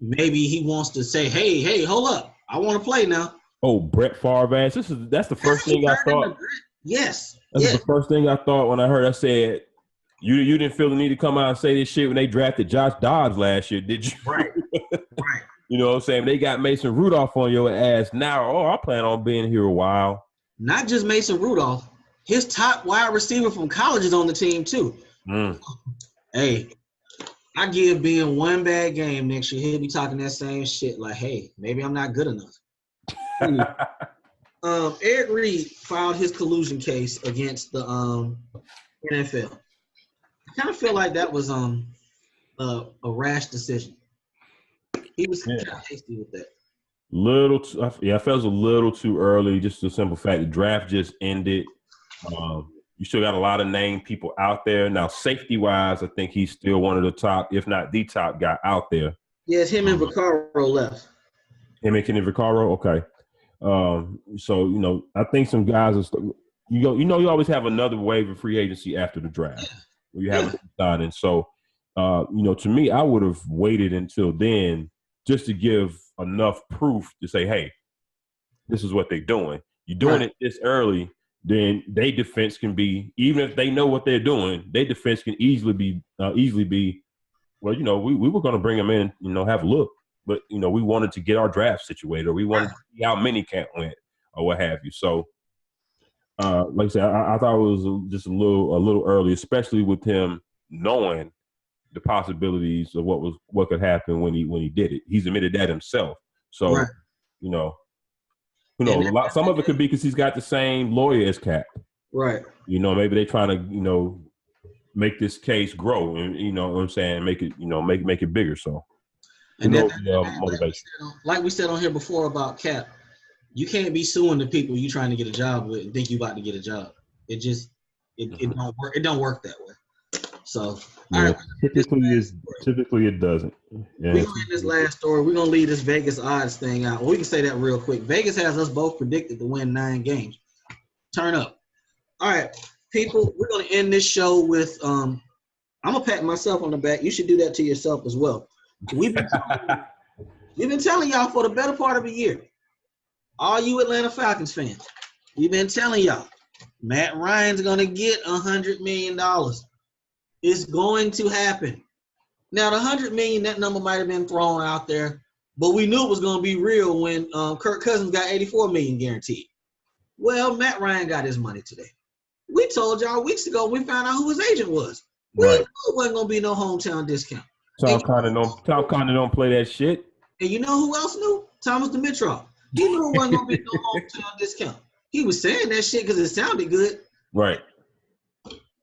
Maybe he wants to say, "Hey, hold up, I want to play now." Oh, Brett Favre. That's the first thing I thought. Yes. That's the first thing I thought when I heard. I said, "You didn't feel the need to come out and say this shit when they drafted Josh Dobbs last year, did you?" Right. Right. You know what I'm saying? They got Mason Rudolph on your ass now. Oh, I plan on being here a while. Not just Mason Rudolph. His top wide receiver from college is on the team too. Hey, I give Ben one bad game next year. He'll be talking that same shit like, "Hey, maybe I'm not good enough." Eric Reed filed his collusion case against the NFL. I kind of feel like that was a rash decision. He was kind of hasty with that. I felt it was a little too early. Just the simple fact the draft just ended. You still got a lot of named people out there now. Safety wise, I think he's still one of the top, if not the top guy out there. Yeah, it's him and Vaccaro left. Him and Kenny Vaccaro, okay. So I think some guys are. You always have another wave of free agency after the draft. Where you have a signing. So, to me, I would have waited until then just to give enough proof to say, hey, this is what they're doing. You're doing it this early, then their defense can be, even if they know what they're doing, their defense can easily be, well, we were going to bring them in, have a look. But, we wanted to get our draft situated, or we wanted to see how minicamp went or what have you. So, like I said, I thought it was just a little early, especially with him knowing the possibilities of what could happen when he did it. He's admitted that himself. So, who knows? Some of it could be because he's got the same lawyer as Cap. Right. Maybe they're trying to, make this case grow, and you know what I'm saying, make it, make it bigger. So, and motivation. Like we said on here before about Cap. You can't be suing the people you trying to get a job with and think you about to get a job. It don't work. It don't work that way. So typically it doesn't. Yeah. We're gonna end this last story. We're gonna leave this Vegas odds thing out. Well, we can say that real quick. Vegas has us both predicted to win 9 games. Turn up. All right, people. We're gonna end this show with I'm gonna pat myself on the back. You should do that to yourself as well. We've been telling y'all for the better part of a year. All you Atlanta Falcons fans, we've been telling y'all, Matt Ryan's going to get $100 million. It's going to happen. Now, the $100 million, that number might have been thrown out there, but we knew it was going to be real when Kirk Cousins got $84 million guaranteed. Well, Matt Ryan got his money today. We told y'all weeks ago we found out who his agent was. We knew it wasn't going to be no hometown discount. Tom Condon don't play that shit. And you know who else knew? Thomas Dimitroff. He knew it wasn't going to be no hometown discount. He was saying that shit because it sounded good. Right.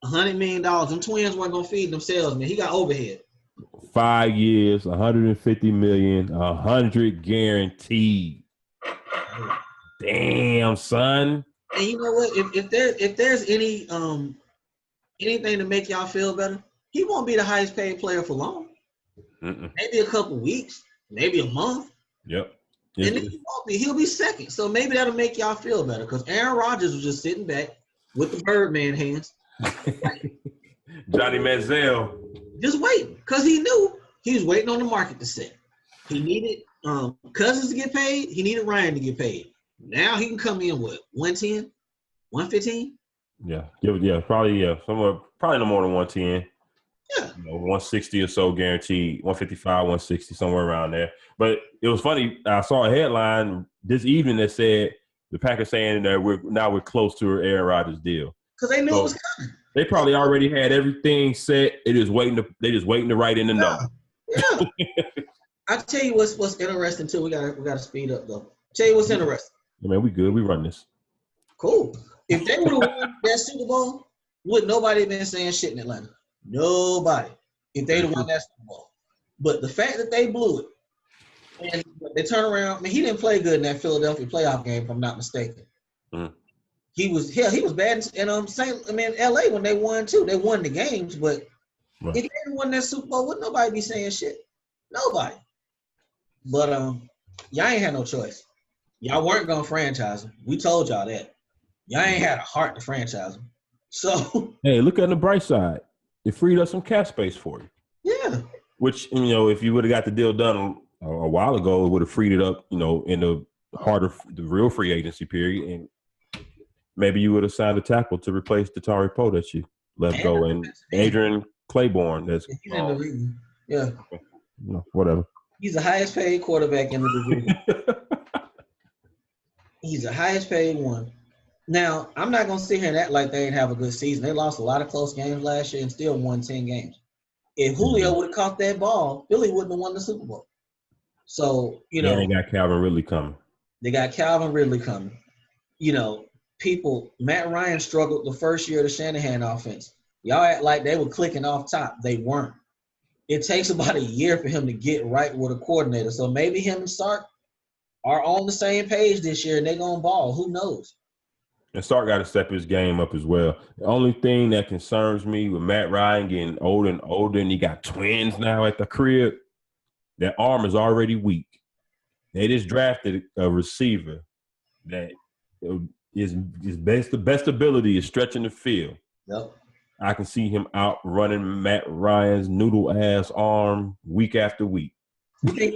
$100 million. Them twins weren't going to feed themselves, man. He got overhead. 5 years, $150 million, 100 guaranteed. Damn, son. And you know what? If there's any anything to make y'all feel better, he won't be the highest paid player for long. Maybe a couple weeks, maybe a month. Yep. And then he won't be. He'll be second. So maybe that'll make y'all feel better because Aaron Rodgers was just sitting back with the Birdman hands. Johnny Manziel. Just waiting because he knew he was waiting on the market to set. He needed Cousins to get paid. He needed Ryan to get paid. Now he can come in with 110, 115. Probably no more than 110. Yeah. 160 or so guaranteed, 155, 160, somewhere around there. But it was funny. I saw a headline this evening that said the Packers saying that we're close to an Aaron Rodgers deal. Because they knew it was coming. They probably already had everything set. They just waiting to write in the number. Yeah. I'll tell you what's interesting too. We gotta speed up though. Tell you what's interesting. Yeah, man, we good. We run this. Cool. If they would have won that Super Bowl, would nobody been saying shit in Atlanta? Nobody. If they'd have won that Super Bowl. But the fact that they blew it, and they turn around, I mean, he didn't play good in that Philadelphia playoff game, if I'm not mistaken. Mm. He was bad in LA when they won too. They won the games, but if they didn't won that Super Bowl, would nobody be saying shit? Nobody. But y'all ain't had no choice. Y'all weren't gonna franchise him. We told y'all that. Y'all ain't had a heart to franchise him. So hey, look at the bright side. It freed up some cap space for you. Yeah. Which, you know, if you would have got the deal done a while ago, it would have freed it up, you know, in the real free agency period, and maybe you would have signed a tackle to replace the Tari Poe that you let go, and Adrian Claiborne. That's he's in the league. Yeah. No, whatever. He's the highest paid quarterback in the division. He's the highest paid one. Now, I'm not going to sit here and act like they didn't have a good season. They lost a lot of close games last year and still won 10 games. If Julio would have caught that ball, Philly wouldn't have won the Super Bowl. So, you know. They got Calvin Ridley coming. You know, Matt Ryan struggled the first year of the Shanahan offense. Y'all act like they were clicking off top. They weren't. It takes about a year for him to get right with a coordinator. So maybe him and Sark are on the same page this year and they're going to ball. Who knows? And Sark got to step his game up as well. The only thing that concerns me with Matt Ryan getting older and older, and he got twins now at the crib, that arm is already weak. They just drafted a receiver that his best ability is stretching the field. Yep. I can see him out running Matt Ryan's noodle ass arm week after week. You think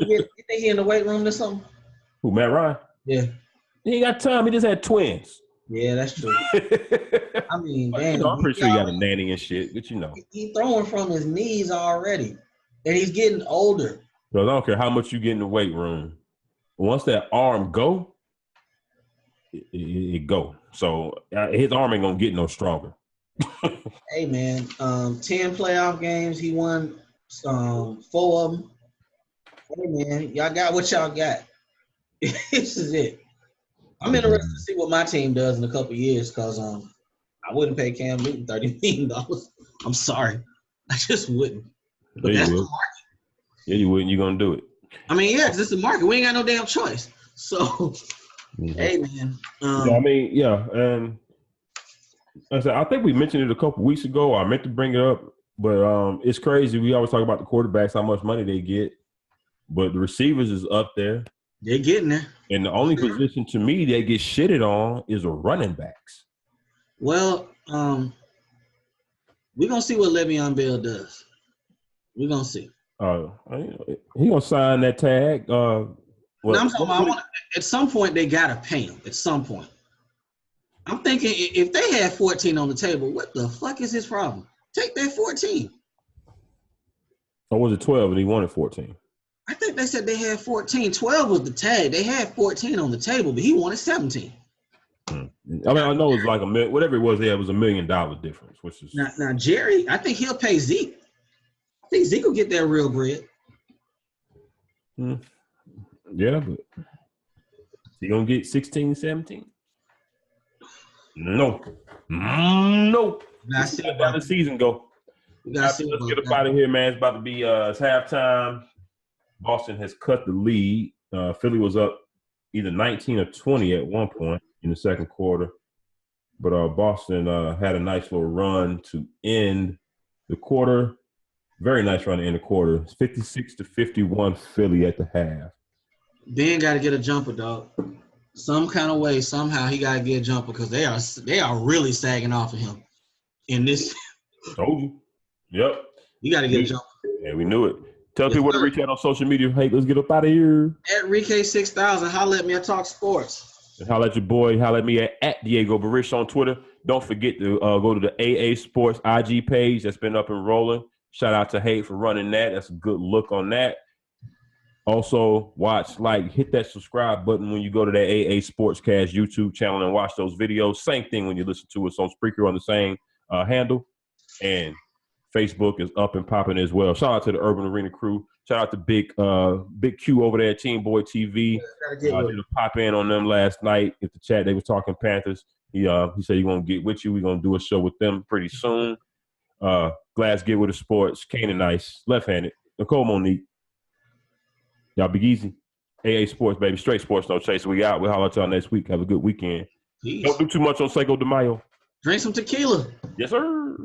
he in the weight room or something? Who, Matt Ryan? Yeah. He ain't got time. He just had twins. Yeah, that's true. I mean, damn. You know, I'm pretty sure he got a nanny and shit, but you know. He's throwing from his knees already, and he's getting older. Because I don't care how much you get in the weight room. Once that arm go, it go. So his arm ain't going to get no stronger. Hey, man, 10 playoff games. He won 4 of them. Hey, man, y'all got what y'all got. This is it. I'm interested to see what my team does in a couple of years because I wouldn't pay Cam Newton $30 million. I'm sorry. I just wouldn't. But that's the market. Yeah, you wouldn't. You're going to do it. I mean, yeah, because it's the market. We ain't got no damn choice. So, hey, man. I mean, yeah. And I think we mentioned it a couple weeks ago. I meant to bring it up, but it's crazy. We always talk about the quarterbacks, how much money they get. But the receivers is up there. They're getting there. And the only position to me they get shitted on is the running backs. Well, we're going to see what Le'Veon Bell does. We're going to see. He going to sign that tag. At some point, they got to pay him. At some point. I'm thinking if they had 14 on the table, what the fuck is his problem? Take that 14. Or was it 12 and he wanted 14? I think they said they had 14. 12 was the tag. They had 14 on the table, but he wanted 17. I mean, I know it's like whatever it was, it was $1 million difference, which is now Jerry. I think he'll pay Zeke. I think Zeke will get that real bread. Yeah, but he gonna get 16, 17? No. Let's see how the season go. Let's get up out of here, man. It's about to be it's halftime. Boston has cut the lead. Philly was up either 19 or 20 at one point in the second quarter. But Boston had a nice little run to end the quarter. Very nice run to end the quarter. It's 56-51 Philly at the half. Ben got to get a jumper, dog. Some kind of way, somehow he got to get a jumper because they are really sagging off of him in this. Told you. Yep. You got to get a jumper. Yeah, we knew it. Tell people where to reach out on social media. Hey, let's get up out of here. At Rike6000, holla at me. I talk sports. And holla at your boy. Holla at me at Diego Barish on Twitter. Don't forget to go to the AA Sports IG page that's been up and rolling. Shout out to Hayes for running that. That's a good look on that. Also, hit that subscribe button when you go to that AA Sportscast YouTube channel and watch those videos. Same thing when you listen to us on Spreaker on the same handle. And Facebook is up and popping as well. Shout out to the Urban Arena crew. Shout out to Big Q over there at Team Boy TV. Did a pop in on them last night at the chat. They was talking Panthers. He said he's gonna get with you. We're gonna do a show with them pretty soon. Glass get with the sports. Kanan Nice, left-handed. Nicole Monique. Y'all be easy. AA Sports, baby. Straight sports, no chase. We out. We'll holler at y'all next week. Have a good weekend. Peace. Don't do too much on Cinco de Mayo. Drink some tequila. Yes, sir.